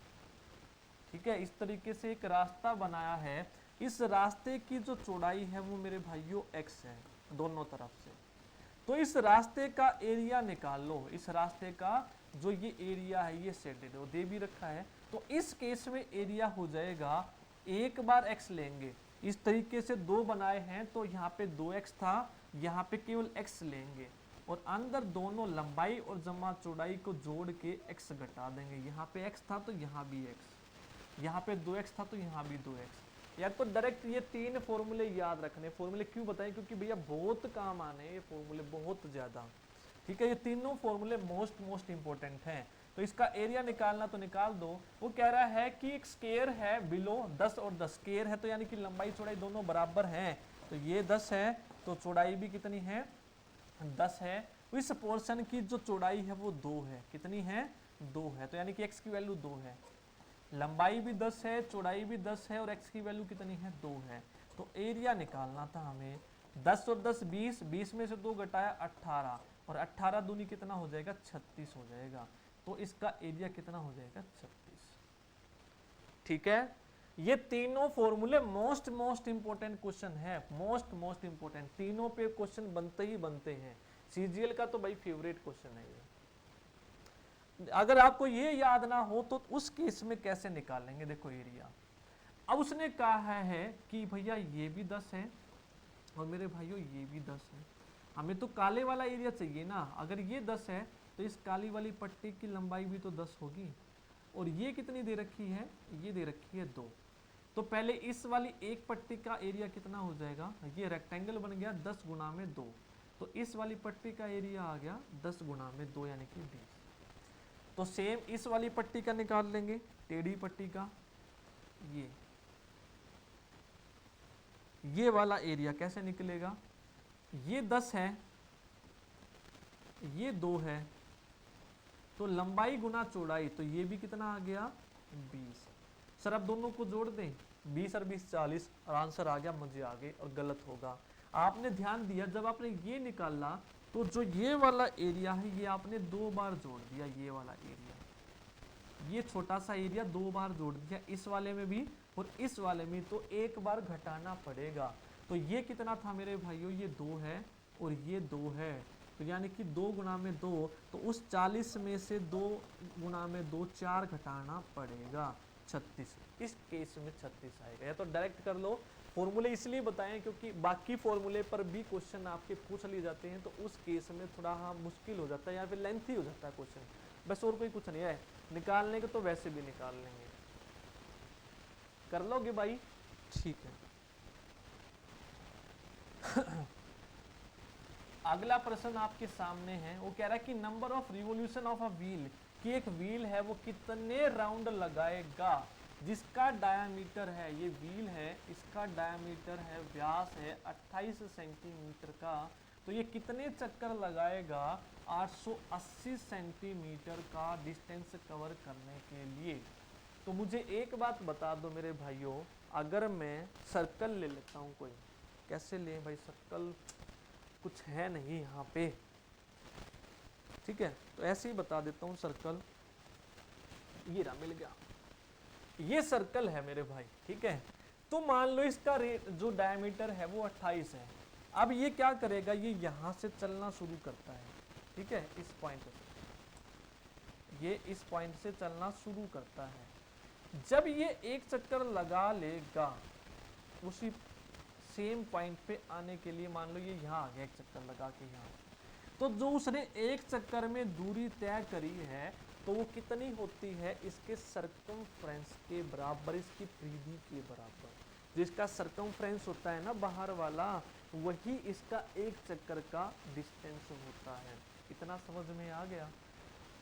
ठीक है, इस तरीके से एक रास्ता बनाया है, इस रास्ते की जो चौड़ाई है वो मेरे भाइयों x है दोनों तरफ से, तो इस रास्ते का एरिया निकाल लो, इस रास्ते का जो ये एरिया है ये शेडेड है, दे भी रखा है, तो इस केस में एरिया हो जाएगा, एक बार x लेंगे, इस तरीके से 2 बनाए हैं तो यहाँ पे 2x था, यहाँ पे केवल x लेंगे और अंदर दोनों लंबाई और जमा चौड़ाई को जोड़ के x घटा देंगे, यहाँ पे x था तो यहाँ भी x, यहाँ पे 2x था तो यहाँ भी 2x। या तो डायरेक्ट ये 3 फॉर्मूले याद रखने, फॉर्मूले क्यों बताएं, क्योंकि भैया बहुत काम आने ये फॉर्मूले बहुत ज्यादा, ठीक है, ये तीनों फॉर्मूले मोस्ट इंपॉर्टेंट हैं। तो इसका एरिया निकालना तो निकाल दो, वो कह रहा है कि एक स्क्वायर है बिलो 10 और 10 स्क्वायर है, तो यानी कि लंबाई चौड़ाई दोनों बराबर हैं, तो ये 10 है तो चौड़ाई भी कितनी है 10 है, इस पोर्शन की जो चौड़ाई है वो 2 है, कितनी है 2 है, तो यानी कि x की वैल्यू 2 है, लंबाई भी 10 है चौड़ाई भी 10 है और x की वैल्यू कितनी है 2 है, तो एरिया निकालना था हमें 10 और 10 20, 20 में से 2 घटाया 18 और 18 दूनी कितना हो जाएगा 36 हो जाएगा, तो इसका एरिया कितना हो जाएगा 36, ठीक है। ये तीनों फॉर्मूले मोस्ट इंपोर्टेंट क्वेश्चन है, मोस्ट इंपोर्टेंट, तीनों पे क्वेश्चन बनते ही बनते हैं, सीजीएल का तो भाई फेवरेट क्वेश्चन है ये। अगर आपको ये याद ना हो तो उस केस में कैसे निकालेंगे, देखो एरिया, अब उसने कहा है कि भैया ये भी 10 है और मेरे भाइयों ये भी 10 है, हमें तो काले वाला एरिया चाहिए ना, अगर ये 10 है तो इस काली वाली पट्टी की लंबाई भी तो 10 होगी, और ये कितनी दे रखी है, ये दे रखी है 2, तो पहले इस वाली एक पट्टी का एरिया कितना हो जाएगा, ये रेक्टेंगल बन गया 10 गुना में 2, तो इस वाली पट्टी का एरिया आ गया 10 गुना में 2 यानी कि 20। तो सेम इस वाली पट्टी का निकाल लेंगे, टेढ़ी पट्टी का, ये वाला एरिया कैसे निकलेगा, ये 10 है ये 2 है, तो लंबाई गुना चौड़ाई, तो ये भी कितना आ गया 20। सर अब दोनों को जोड़ दें, 20 और 20 40, और आंसर आ गया मुझे आगे, और गलत होगा। आपने ध्यान दिया जब आपने ये निकाला तो जो ये वाला एरिया है ये आपने 2 बार जोड़ दिया, ये वाला एरिया, ये छोटा सा एरिया 2 बार जोड़ दिया, इस वाले में भी और इस वाले में, तो एक बार घटाना पड़ेगा, तो ये कितना था मेरे भाइयों, ये 2 है और ये 2 है, तो यानी कि 2 गुना में 2, तो उस 40 में से 2 गुना में 2 4 घटाना पड़ेगा 36, इस केस में 36 आएगा। या तो डायरेक्ट कर लो, फॉर्मूले इसलिए बताएं क्योंकि बाकी फॉर्मूले पर भी क्वेश्चन आपके पूछ लिए जाते हैं, तो उस केस में थोड़ा मुश्किल हो जाता है या फिर लेंथी हो जाता है क्वेश्चन, बस और कोई कुछ नहीं है। निकालने के तो वैसे भी निकाल लेंगे, कर लोगे भाई, ठीक है। अगला प्रश्न आपके सामने है, वो कह रहा है कि number of revolution of a wheel, कि एक व्हील है वो कितने राउंड लगाएगा, जिसका डायामीटर है, ये व्हील है, इसका डायामीटर है, व्यास है 28 सेंटीमीटर का, तो ये कितने चक्कर लगाएगा 880 सेंटीमीटर का डिस्टेंस कवर करने के लिए। तो मुझे एक बात बता दो मेरे भाइयों, अगर मैं सर्कल ले लेता हूं कोई, कैसे ले भाई, सर्कल कुछ है नहीं यहाँ पे, ठीक है, तो ऐसे ही बता देता हूँ सर्कल, ये रहा, मिल गया, ये सर्कल है मेरे भाई, ठीक है। तो मान लो इसका जो डायमीटर है वो 28 है। अब ये क्या करेगा, ये यहां से चलना शुरू करता है, ठीक है, इस पॉइंट से, ये इस पॉइंट से चलना शुरू करता है। जब ये एक चक्कर लगा लेगा उसी सेम पॉइंट पे आने के लिए, मान लो ये यहाँ आ गया एक चक्कर लगा के यहाँ, तो जो उसने एक चक्कर में दूरी तय करी है तो वो कितनी होती है, इसके सरकमफ्रेंस के बराबर, इसकी परिधि के बराबर। जिसका सरकमफ्रेंस होता है ना बाहर वाला, वही इसका एक चक्कर का डिस्टेंस होता है। इतना समझ में आ गया?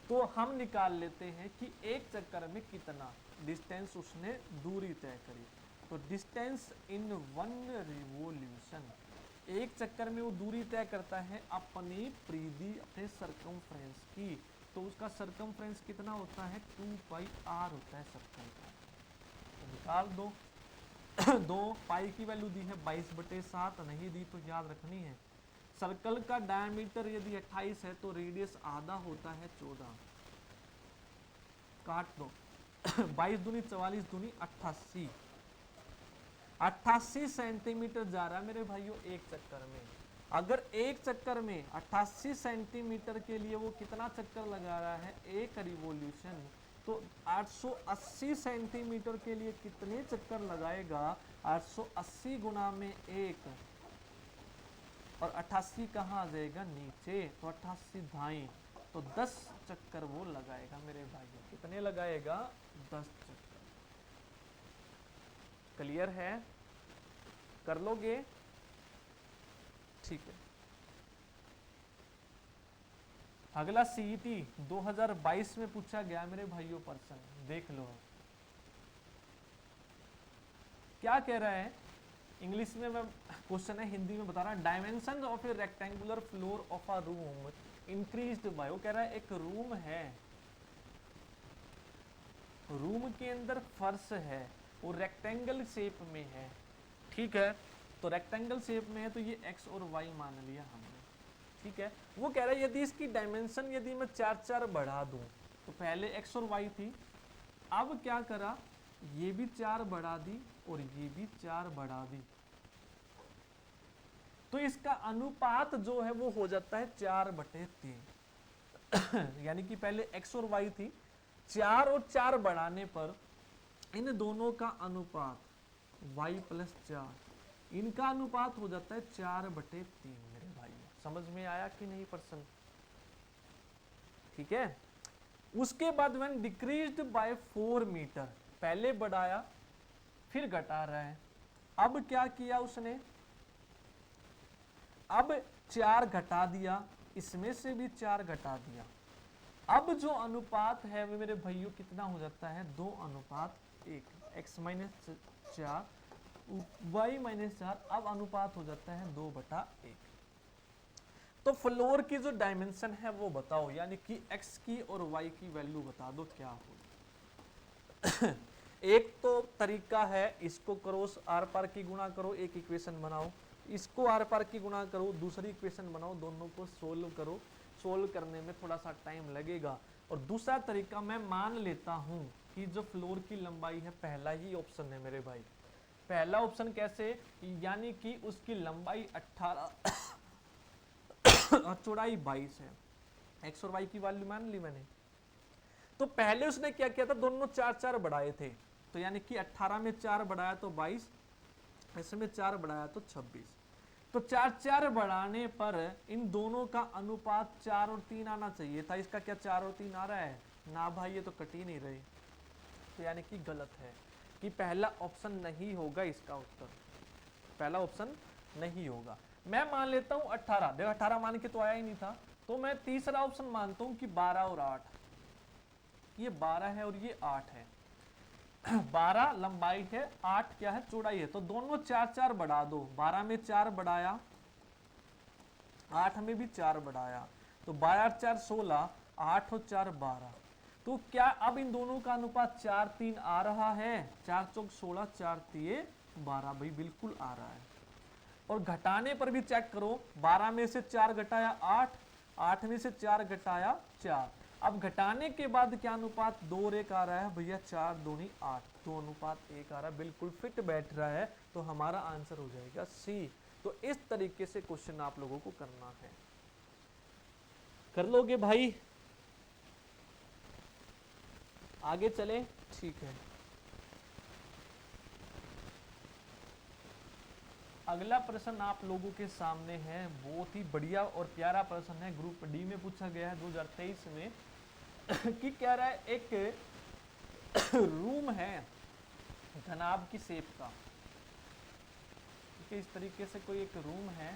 तो हम निकाल लेते हैं कि एक चक्कर में कितना डिस्टेंस उसने दूरी तय करी। तो डिस्टेंस इन वन रिवोल्यूशन, एक चक्कर में वो दूरी तय करता है अपनी परिधि, अपने सरकमफ्रेंस की। तो उसका सरकमफ्रेंस कितना होता है, 2πr होता है सर्कल का। तो निकाल दो। 2 पाई की वैल्यू दी है 22/7, नहीं दी तो याद रखनी है। सर्कल का डायमीटर यदि 28 है तो रेडियस आधा होता है 14, काट दो। 22 दूनी 44 दूनी 88, 88 सेंटीमीटर जा रहा है मेरे भाइयों एक चक्कर में। अगर एक चक्कर में 88 सेंटीमीटर के लिए वो कितना चक्कर लगा रहा है, एक रिवोल्यूशन, तो 880 सेंटीमीटर के लिए कितने चक्कर लगाएगा, 880 गुना में 1, और 88 कहाँ आ जाएगा, नीचे, तो 88 धाई, तो 10 चक्कर वो लगाएगा मेरे भाइयों। कितने लगाएगा, 10 चक्कर। क्लियर है? कर लोगे? ठीक है। अगला सीईटी 2022 में पूछा गया मेरे भाइयों पर्सन, देख लो क्या कह रहा है। इंग्लिश में मैं क्वेश्चन है, हिंदी में बता रहा हूं। Dimension of A rectangular floor of a room increased by, वो कह रहा है एक रूम है, रूम के अंदर फर्श है, वो रेक्टेंगल शेप में है, ठीक है। तो रेक्टेंगल शेप में है तो ये x और y मान लिया हमने, ठीक है। वो कह रहा है यदि इसकी डायमेंशन यदि मैं 4 बढ़ा दूं, तो पहले x और y थी, अब क्या करा, ये भी 4 बढ़ा दी और ये भी 4 बढ़ा दी, तो इसका अनुपात जो है वो हो जाता है 4/3। यानी कि पहले x और y थी, 4 और 4 बढ़ाने पर इन दोनों का अनुपात y + 4, इनका अनुपात हो जाता है 4/3 मेरे भाई। समझ में आया कि नहीं पर्सन? ठीक है। उसके बाद व्हेन डिक्रीज्ड बाय 4 मीटर, पहले बढ़ाया फिर घटा रहा है, अब क्या किया उसने, अब 4 घटा दिया, इसमें से भी 4 घटा दिया। अब जो अनुपात है वो मेरे भाइयों कितना हो जाता है, 2:1, x - 4 y - 4, अब अनुपात हो जाता है 2/1। तो फ्लोर की जो डायमेंशन है वो बताओ, यानी कि x की और y की वैल्यू बता दो क्या हो। एक तो तरीका है, इसको करो आर पार की गुणा करो, एक इक्वेशन बनाओ, इसको आर पार की गुणा करो, दूसरी इक्वेशन बनाओ, दोनों को सोल्व करो। सोल्व करने में थोड़ा सा टाइम लगेगा। और दूसरा तरीका मैं मान लेता हूं कि जो फ्लोर की लंबाई है, पहला ही ऑप्शन है मेरे भाई। पहला ऑप्शन कैसे, यानी कि उसकी लंबाई 18 और चौड़ाई 22 है, x और y की वैल्यू मान ली मैंने। तो पहले उसने क्या किया था, दोनों 4 बढ़ाए थे, तो यानी कि 18 में 4 बढ़ाया तो 22, इसमें 4 बढ़ाया तो 26। तो 4 बढ़ाने पर इन दोनों का अनुपात 4 और 3 आना चाहिए था। इसका क्या 4 और 3 आ रहा है ना भाई, ये तो कट ही नहीं रही। तो यानी कि गलत है, कि पहला ऑप्शन नहीं होगा इसका उत्तर, पहला ऑप्शन नहीं होगा। मैं मान लेता हूं 18, देखो 18 मान के तो आया ही नहीं था, तो मैं तीसरा ऑप्शन मानता हूं कि 12 और 8, ये 12 है और ये 8 है। 12 लंबाई है, 8 क्या है चौड़ाई है, तो दोनों 4 4 बढ़ा दो, 12 में 4 बढ़ाया, 8 में भी 4 बढ़ाया, तो 12 4 16, 8 और 4 12। तो क्या अब इन दोनों का अनुपात 4 3 आ रहा है? 4 चौक 16, 4 3 12, भाई बिल्कुल आ रहा है। और घटाने पर भी चेक करो, 12 में से 4 घटाया 8, 8 में से 4 घटाया 4। अब घटाने के बाद क्या अनुपात 2 और 1 आ रहा है भैया? 4 दूनी 8, 2 अनुपात 1 आ रहा है, बिल्कुल फिट बैठ रहा है। तो हमारा आंसर हो जाएगा सी। तो इस तरीके से क्वेश्चन आप लोगों को करना है। कर लोगे भाई? आगे चले? ठीक है। अगला प्रश्न आप लोगों के सामने है, बहुत ही बढ़िया और प्यारा प्रश्न है, ग्रुप डी में पूछा गया है 2023 में। कि कह रहा है एक रूम है घनाभ की शेप का, ठीक है, इस तरीके से कोई एक रूम है,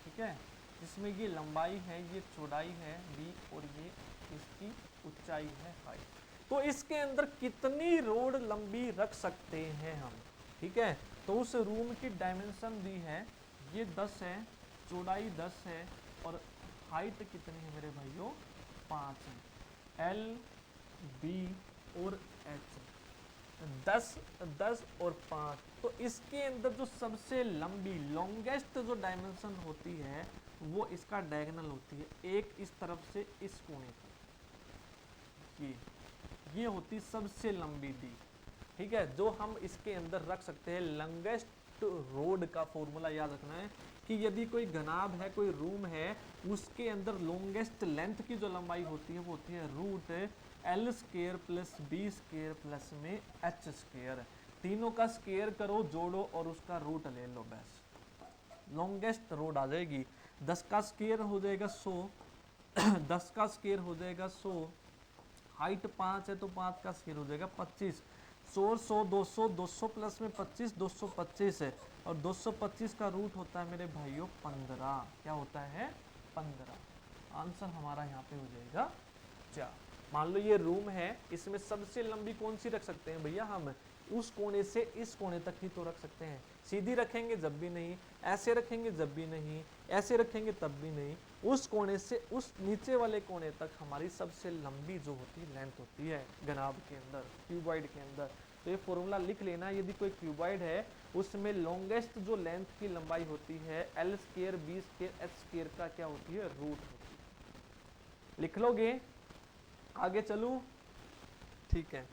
ठीक है, जिसमें ये लंबाई है, ये चौड़ाई है बी, और ये इसकी ऊंचाई है हाइट। तो इसके अंदर कितनी रोड लंबी रख सकते हैं हम? ठीक है, तो उस रूम की डायमेंशन दी है, ये 10 है, चौड़ाई 10 है, और हाइट कितनी है मेरे भाइयों? 5 है। एल, बी और एच, 10 10 और 5। तो इसके अंदर जो सबसे लंबी लॉन्गेस्ट जो डायमेंशन होती है वो इसका डायगोनल होती है, एक इस तरफ से इस कोने तक, ये होती सबसे लंबी डी। ठीक है, जो हम इसके अंदर रख सकते हैं। लॉन्गेस्ट रोड का फॉर्मूला याद रखना है कि यदि कोई घनाभ है, कोई रूम है, उसके अंदर लॉन्गेस्ट लेंथ की जो लंबाई होती है वो होती है root L square plus B square plus में एच स्क्वायर। तीनों का स्क्वायर करो, जोड़ो और उसका रूट ले लो, बस लॉन्गेस्ट रोड आ जाएगी। 10 का स्क्वायर हो जाएगा 100, 10 का स्क्वायर हो जाएगा 100, हाइट 5 है तो 5 का स्क्वायर हो जाएगा 25, 100 100 200, 200 प्लस में 25, 225 है, और 225 का रूट होता है मेरे भाइयों 15। क्या होता है? 15। आंसर हमारा यहाँ पे हो जाएगा 4। मान लो ये रूम है, इसमें सबसे लंबी कौन सी रख सकते हैं भैया? हम उस कोने से इस कोने तक ही तो रख सकते हैं। सीधी रखेंगे जब भी नहीं, ऐसे रखेंगे जब भी नहीं, ऐसे रखेंगे तब भी नहीं। उस कोने से उस नीचे वाले कोने तक हमारी सबसे लंबी जो होती है लेंथ होती है घनाभ के अंदर, क्यूबॉइड के अंदर। तो ये फॉर्मूला लिख लेना, यदि कोई क्यूबॉइड है उसमें लॉन्गेस्ट जो लेंथ की लंबाई होती है L square B square H square का क्या होती है? रूट होती है। लिख लोगे? आगे चलूं? ठीक है।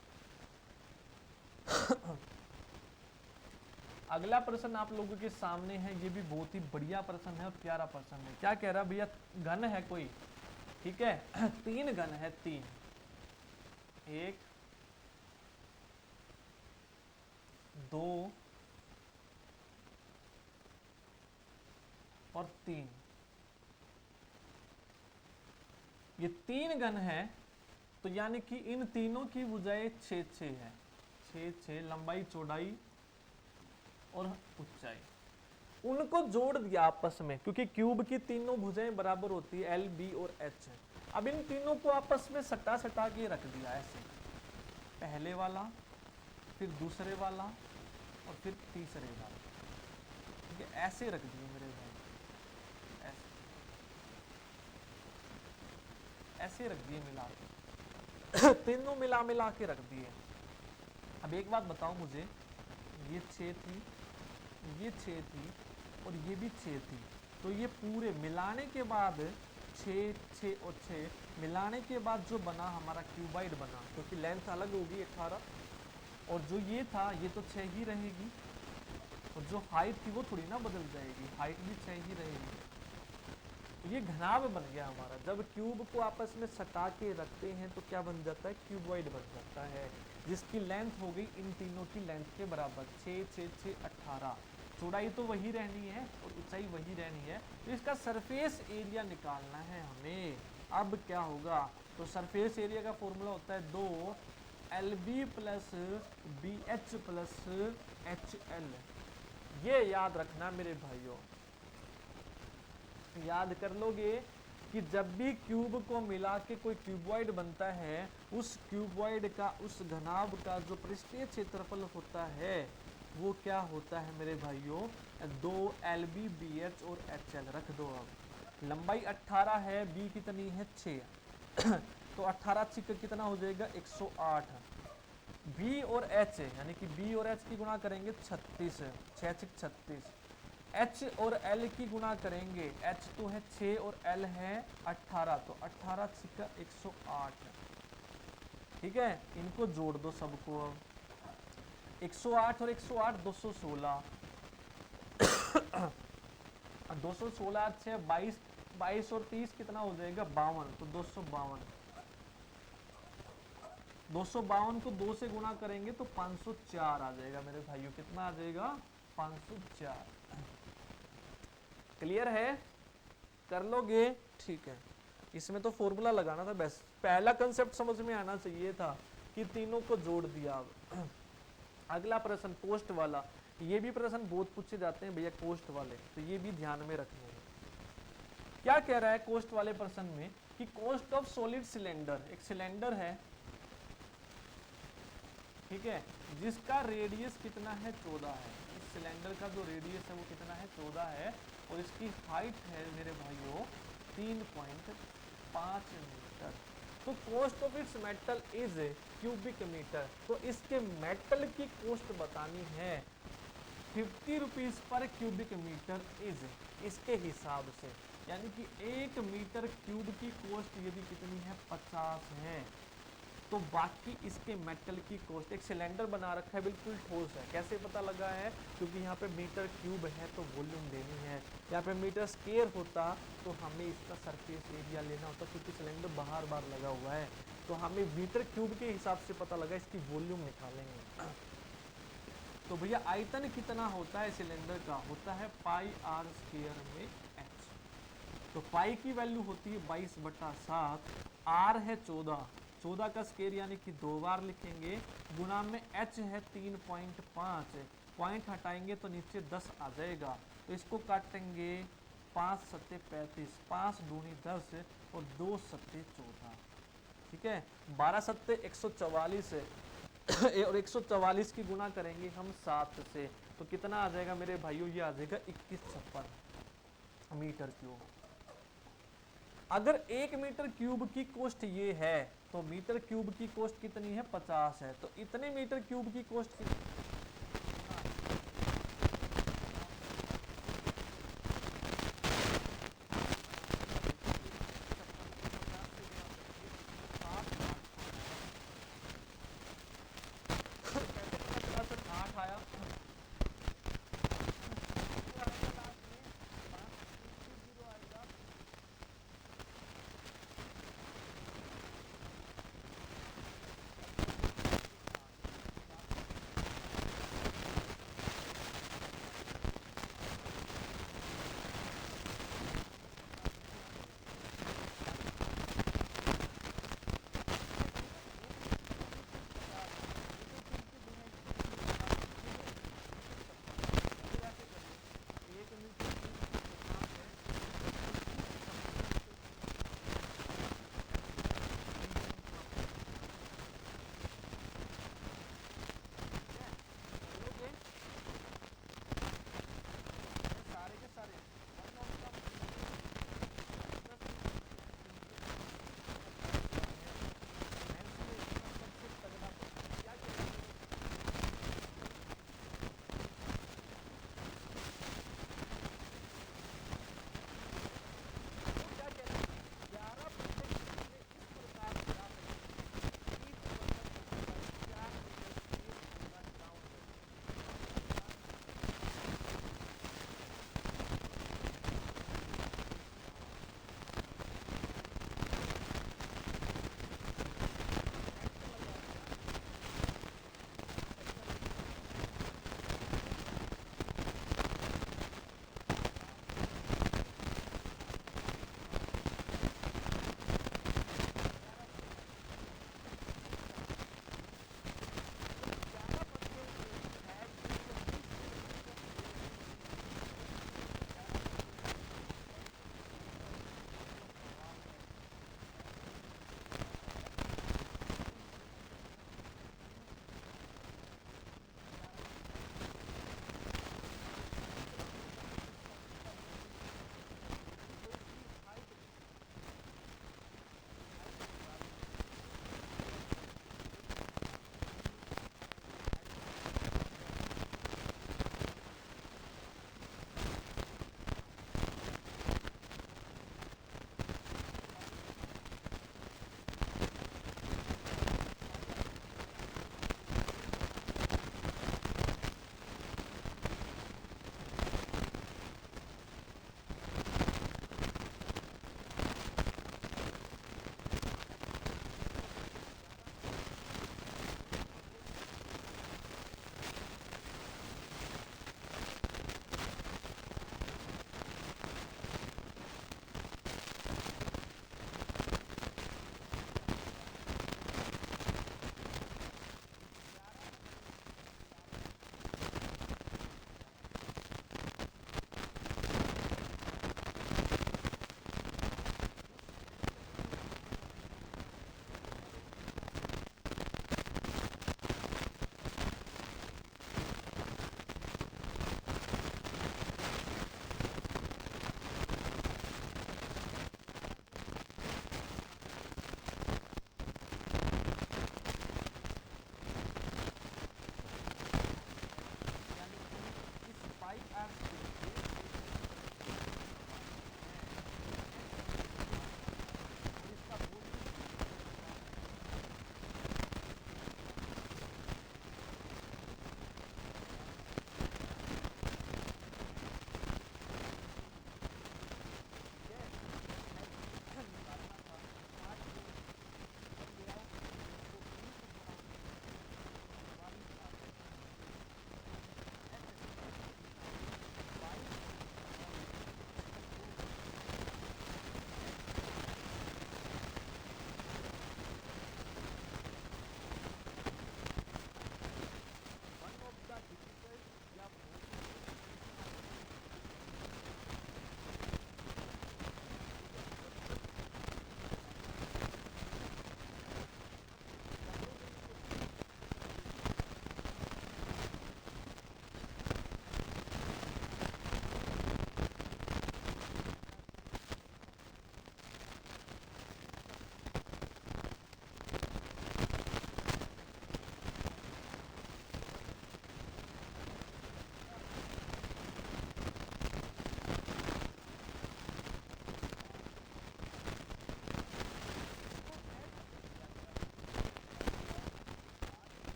अगला प्रश्न आप लोगों के सामने है, ये भी बहुत ही बढ़िया प्रश्न है और प्यारा प्रश्न है। क्या कह रहा है भैया? घन है कोई, ठीक है, 3 घन है, 3, 1 2 और 3, ये 3 घन है, तो यानी कि इन तीनों की भुजाएं 6 6 है, 6 6 लंबाई चौड़ाई और ऊंचाई। उनको जोड़ दिया आपस में, क्योंकि क्यूब की तीनों भुजाएं बराबर होती है, एल बी और एच। अब इन तीनों को आपस में सटा सटा के रख दिया ऐसे, पहले वाला, फिर दूसरे वाला और फिर तीसरे वाला, ठीक है, ऐसे रख दिए मेरे भाई, ऐसे रख दिए मिला के तीनों मिला मिला के रख दिए। अब एक बात बताओ मुझे, ये 6 थी, ये 6 थी और ये भी 6 थी, तो ये पूरे मिलाने के बाद 6 6 और 6 मिलाने के बाद जो बना हमारा क्यूबाइड बना, क्योंकि लेंथ अलग होगी 18, और जो ये था ये तो 6 ही रहेगी, और जो हाइट थी वो थोड़ी ना बदल जाएगी, हाइट भी 6 ही रहेगी। तो ये घनाभ बन गया हमारा। जब क्यूब को आपस में सटा के रखते हैं तो क्या बन जाता है? क्यूबॉइड बन जाता है, जिसकी लेंथ हो गई इन तीनों की लेंथ के बराबर, 6 6 6 18। चौड़ाई तो वही रहनी है और ऊंचाई वही रहनी है, तो इसका सरफेस एरिया निकालना है हमें। अब क्या होगा? तो सरफेस एरिया का फॉर्मूला होता है 2 LB plus BH plus HL। ये याद रखना मेरे भाइयों, याद कर लोगे कि जब भी क्यूब को मिला के कोई क्यूबॉइड बनता है, उस क्यूबॉइड का, उस घनाभ का जो पृष्ठीय क्षेत्रफल होता है वो क्या होता है मेरे भाइयों, 2 LBBH और HL रख दो। अब लंबाई 18 है, बी कितनी है 6 तो 18 छिक कितना हो जाएगा 108। बी और एच यानी कि बी और एच की गुणा करेंगे 36, 6 छिक 36। एच और एल की गुणा करेंगे, एच तो है 6 और एल है 18, तो 18 छिक्का 108। ठीक है, इनको जोड़ दो सबको। अब 108 और 108 216 216 अच्छे 22, 22 और 30 कितना हो जाएगा 52, तो 252। 252 को 2 से गुणा करेंगे तो 504 आ जाएगा मेरे भाइयों। कितना आ जाएगा 504। क्लियर है, कर लोगे? ठीक है, इसमें तो फॉर्मूला लगाना था बस, पहला कंसेप्ट समझ में आना चाहिए था कि तीनों को जोड़ दिया। अब अगला प्रश्न कोस्ट वाला, ये भी प्रश्न बहुत पूछे जाते हैं भैया कोस्ट वाले, तो ये भी ध्यान में रखने हैं। क्या कह रहा है कोस्ट वाले प्रश्न में कि कोस्ट ऑफ सॉलिड सिलेंडर, एक सिलेंडर है, ठीक है, जिसका रेडियस कितना है 14 है। इस सिलेंडर का जो रेडियस है वो कितना है 14 है, और इसकी हाइट है मेरे भाइयों 3.5 मीटर। तो cost of its metal is cubic metre, तो इसके मेटल की कॉस्ट बतानी है 50 rupees per cubic metre is, इसके हिसाब से, यानी कि 1 मीटर क्यूब की कॉस्ट यदि कितनी है 50 है, तो बाकी इसके मेटल की कॉस्ट, एक सिलेंडर बना रखा है बिल्कुल ठोस है, कैसे पता लगा है, क्योंकि यहाँ पे मीटर क्यूब है तो वॉल्यूम लेनी है, यहाँ पे मीटर स्क्वायर होता तो हमें इसका सरफेस एरिया लेना होता, क्योंकि सिलेंडर बाहर बाहर लगा हुआ है, तो हमें मीटर क्यूब के हिसाब से पता लगा, इसकी वॉल्यूम निकालेंगे। तो भैया आयतन कितना होता है सिलेंडर का, होता है πr² में h, तो पाई की वैल्यू होती है 22/7, r है 14 का स्क्वायर यानी कि 2 बार लिखेंगे, गुणा में h है 3.5, पॉइंट हटाएंगे तो नीचे 10 आ जाएगा, तो इसको काटेंगे 5 सत्ते 35, 5 दूनी 10 और 2 सत्ते 14, ठीक है, 12 सत्ते 144 और 144 की गुणा करेंगे हम 7 से, तो कितना आ जाएगा मेरे भाइयों, ये आ जाएगा 2156 मीटर क्यूब। अगर 1 मीटर क्यूब की कॉस्ट ये है, तो मीटर क्यूब की कॉस्ट कितनी है 50 है, तो इतने मीटर क्यूब की कॉस्ट कितनी,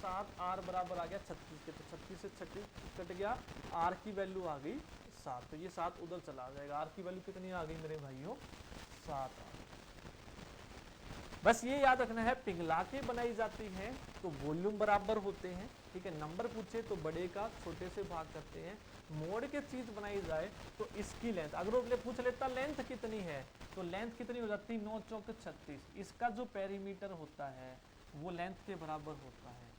7, आर बराबर आ गया 36 के, तो 36 से 36 कट गया, आर की वैल्यू आ गई 7, तो ये 7 उधर चला जाएगा, आर की वैल्यू कितनी आ गई मेरे भाइयों 7 आ गई। बस ये याद रखना है, पिघला के बनाई जाती है तो वॉल्यूम बराबर होते हैं, ठीक है, नंबर पूछे तो बड़े का छोटे से भाग करते हैं, मोड़ के चीज बनाई जाए तो इसकी लेंथ, अगर वो पूछ लेता लेंथ कितनी है तो लेंथ कितनी हो जाती 9 चौक 36, इसका जो पेरीमीटर होता है वो लेंथ के बराबर होता है,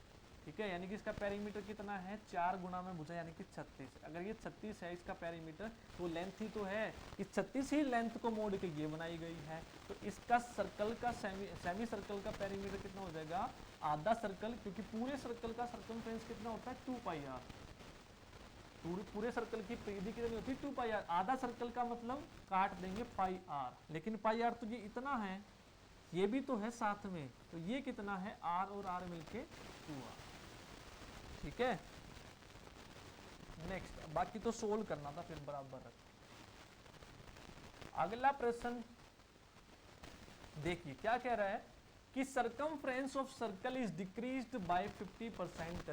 ठीक है, यानी कि इसका पेरीमीटर कितना है 4 गुना में भुजा यानी कि 36, अगर ये 36 है इसका पेरीमीटर तो लेंथ ही तो है, इस 36 ही लेंथ को मोड़ के ये बनाई गई है, तो इसका सर्कल का सेमी सर्कल का पेरीमीटर कितना हो जाएगा आधा सर्कल, क्योंकि पूरे सर्कल का सर्कमफ्रेंस कितना होता है 2 पाई आर, पूरे सर्कल की परिधि कितनी होती है 2 पाई आर, आधा सर्कल का मतलब काट देंगे पाई आर, लेकिन पाई आर तो ये इतना है, ये भी तो है साथ में, तो ये कितना है आर और आर मिलके 2r, ठीक है। नेक्स्ट, बाकी तो सोल्व करना था फिर बराबर रख। अगला प्रश्न देखिए क्या कह रहा है कि circumference of circle is decreased by 50%,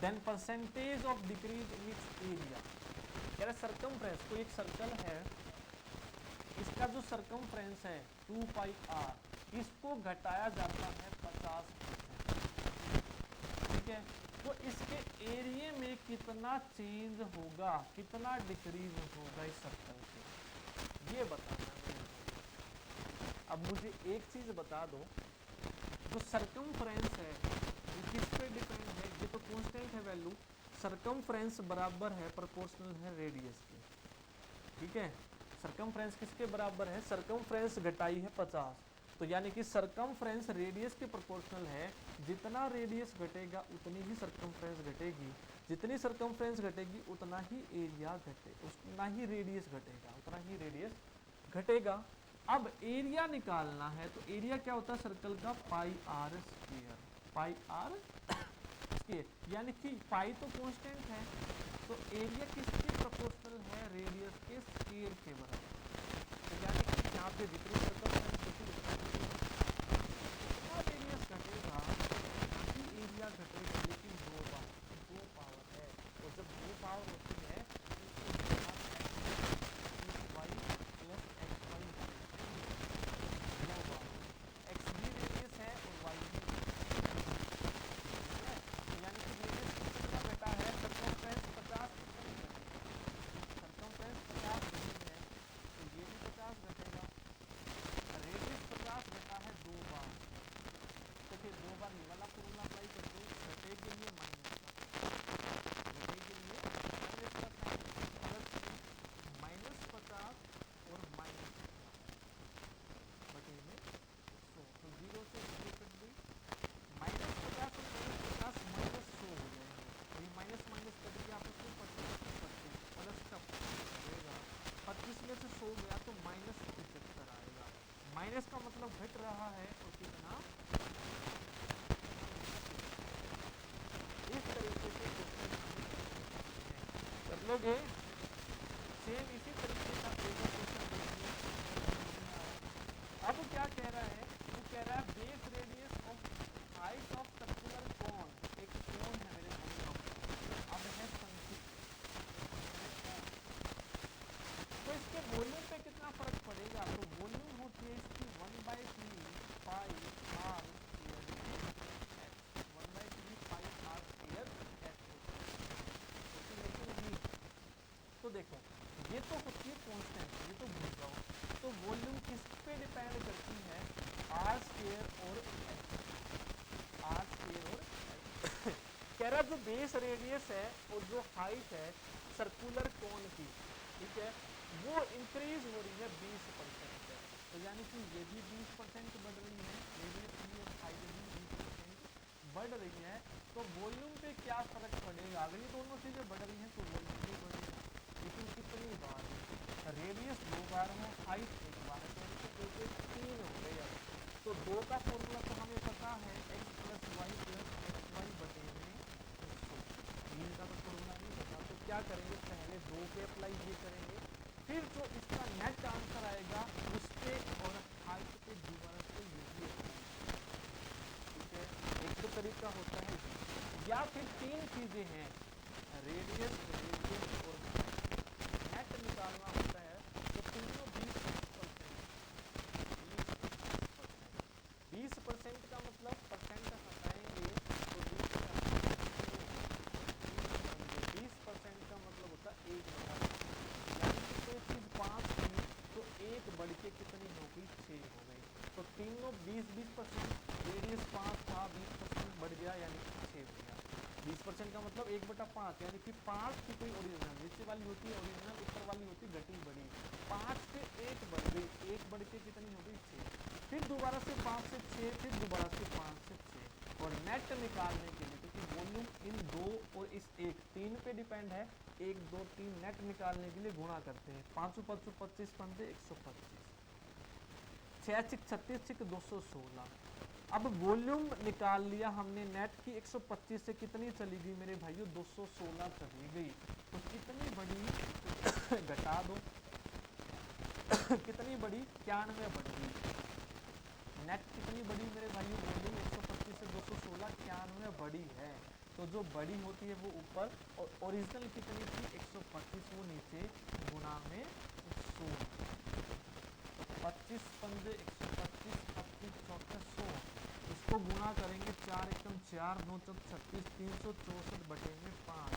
then percentage of decrease in its area. कह रहा है सरकमफ्रेंस, कोई एक सर्कल है, इसका जो सरकमफ्रेंस है 2 पाई आर, इसको घटाया जाता है 50%, ठीक है, तो इसके एरिया में कितना चेंज होगा, कितना डिक्रीज होगा इस सर्कल से, ये बताना है। अब मुझे एक चीज बता दो, जो सरकमफ्रेंस है ये किस पे डिपेंड है, ये तो कांस्टेंट है वैल्यू, सरकमफ्रेंस बराबर है प्रोपोर्शनल है रेडियस के, ठीक है, सरकमफ्रेंस किसके बराबर है, सरकमफ्रेंस घटाई है 50, तो यानी कि सरकमफ्रेंस रेडियस के प्रोपोर्शनल है, जितना रेडियस घटेगा उतनी ही सरकमफ्रेंस घटेगी, जितनी सरकमफ्रेंस घटेगी उतना ही एरिया घटेगा, उतना ही रेडियस घटेगा, उतना ही रेडियस घटेगा। अब एरिया निकालना है तो एरिया क्या होता है सर्कल का pi R square, pi R square, यानी कि पाई तो कांस्टेंट है, तो एरिया किसके प्रोपोर्शनल है रेडियस के स्क्वायर के बराबर, तो यानी कि यहाँ पे जितनी सरकमफ्रेंस होती है उतना रेडियस घटेगा, एरिया घटेगा, लेकिन 2 पावर है, और जब 2 पावर होती है माइनस का मतलब घट रहा है और कितना, इस तरीके से कर लोगे। सेम इसी तरीके का अब क्या कह रहा है, वो कह रहा है base radius of height of circular cone, एक कोन है मेरे भाइयों, अब है संकित, तो इसके वॉल्यूम पे कितना फर्क पड़ेगा, तो वॉल्यूम होती है इसकी 1/3 pi R square, 1/3 pi R square होती, तो देखो ये तो होती है कांस्टेंट, ये तो भूल जाओ, तो वॉल्यूम किस पे डिपेंड करती है आर स्क्वायर और आर स्क्वायर और कह रहा जो बेस रेडियस है और जो हाइट है सर्कुलर कोन की, ठीक है, वो इंक्रीज हो रही है 20%, तो यानी कि ये भी 20% बढ़ रही है, रेडियस भी और हाइट भी 20% बढ़ रही है, तो वॉल्यूम पे क्या फर्क पड़ेगा, अगर ये दोनों चीजें बढ़ रही हैं तो वॉल्यूम भी बढ़ेगा, लेकिन कितनी बार, रेडियस 2 बार हो, हाइट 1 बार है, तो 3 हो गए। तो 2 का फॉर्मूला तो हमें पता है x + y + xy बटे में 3 का तो फॉर्मूला नहीं पता, तो क्या करेंगे, पहले 2 पे अप्लाई ये करेंगे, फिर जो इसका नेट आंसर आएगा उस पे और हाइट पे दोबारा से ये भी, ठीक है, एक तो तरीका होता है या फिर तीन चीजें हैं, रेडियस, रेडियस और नेट निकालना होता है तो तीनों 20% का मतलब परसेंट हटाएंगे तो 20% का मतलब होता है 1/5, यानी कि कोई चीज 5 थी तो 1 बढ़ के कितनी हो गई, 6 हो गई। तो तीनों 20%, रेडियस 5 था, 20% बढ़ गया यानी कि 6 हो गया। 20% का मतलब 1/5, यानी कि 5 की कोई ओरिजिनल नीचे वाली होती है ओरिजिनल, ऊपर वाली होती घटी बढ़ी, 5 से 1 बढ़ गई, 1 बढ़ के कितनी हो गई, 6। फिर दोबारा से 5 से 6, फिर दोबारा से 5 से 6। और नेट निकालने के लिए, क्योंकि वॉल्यूम इन 2 और इस 1 3 पे डिपेंड है, 1 2 3 नेट निकालने के लिए गुणा करते हैं। 5 5 25 पंजे 125, 6 6 36 6 216। अब वॉल्यूम निकाल लिया हमने, नेट की 125 से कितनी चली गई मेरे भाइयों, 216 चली गई। तो कितनी बड़ी घटा दो कितनी बड़ी, 91 बढ़ गई। नेट कितनी बड़ी मेरे भाइयों, वॉल्यूम 125 से 216, 91 बड़ी है। तो जो बड़ी होती है वो ऊपर, और ओरिजिनल कितनी थी 125, वो नीचे, गुणा में 100। तो 25 पंजे 125, 25 चौके 100, इसको गुणा करेंगे 4 एकम 4, 9 चौक 36, 364 बटे में 5,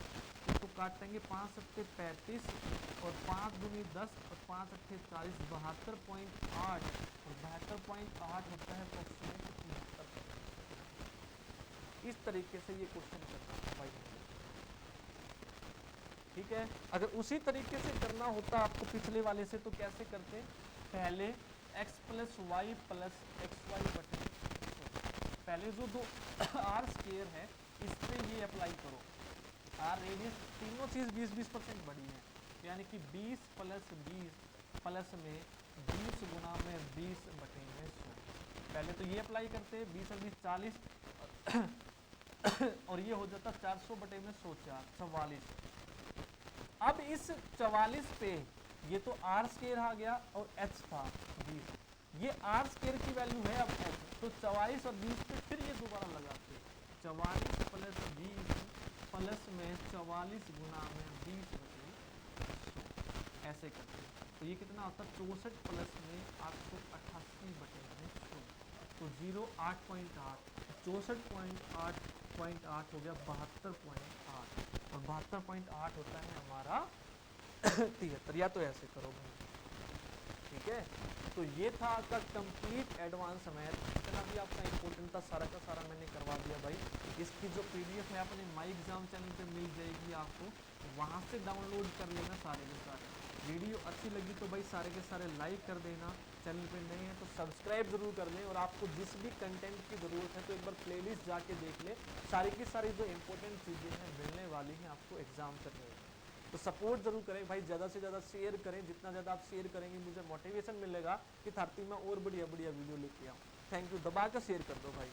इसको काटेंगे 5 सत्ते 35 और 5 दूनी 10 और 5 अट्ठे 40, 72.8 और 72.8 होता है अप्रोक्सीमेट 73%। इस तरीके से ये क्वेश्चन करना है भाई, ठीक है। अगर उसी तरीके से करना होता आपको पिछले वाले से, तो कैसे करते, पहले x plus y plus x y बटे, पहले जो दो आर स्क्वायर है इस पे ये अप्लाई करो, आर रेडियस, तीनों चीज 20% बड़ी है, यानी कि 20 प्लस 20 प्लस में 20 गुना में 20 बटे में 100। पहले तो ये अप्लाई करते हैं, 20 और 20 40 और ये हो जाता 400 बटे में 100, 44। अब इस 44 पे ये तो आर स्क्वायर आ गया और एच था 20, ये आर स्क्वायर की वैल्यू है अब एच, तो 44 और 20 पे फिर ये दोबारा लगाते, 44 प्लस 20 प्लस में 44 गुना में 20 बटे 100, ऐसे करते। तो ये कितना होता है, 64 प्लस में 888 बटे में 100, तो 0 8.8, 64.8 हो गया 72.8, और 72.8 होता है हमारा 73, या तो ऐसे करो भाई, ठीक है। तो ये था आपका कंप्लीट एडवांस मैथ, इतना भी आपका इंपॉर्टेंट था, सारा का सारा मैंने करवा दिया भाई। इसकी जो पीडीएफ है अपने माई एग्जाम चैनल पे मिल जाएगी आपको, वहां से डाउनलोड कर लेना सारे के सारे। वीडियो अच्छी लगी तो भाई सारे के सारे लाइक कर देना, चैनल पे नए हैं तो सब्सक्राइब जरूर कर लें, और आपको जिस भी कंटेंट की ज़रूरत है तो एक बार प्लेलिस्ट जाके देख ले, सारी की सारी जो इंपॉर्टेंट चीज़ें हैं मिलने वाली हैं आपको एग्जाम करने में। तो सपोर्ट जरूर करें भाई, ज़्यादा से ज़्यादा शेयर करें, जितना ज़्यादा आप शेयर करेंगे मुझे मोटिवेशन मिलेगा कि धरती में और बढ़िया बढ़िया वीडियो लेके आऊँ। थैंक यू, दबा कर शेयर कर दो भाई।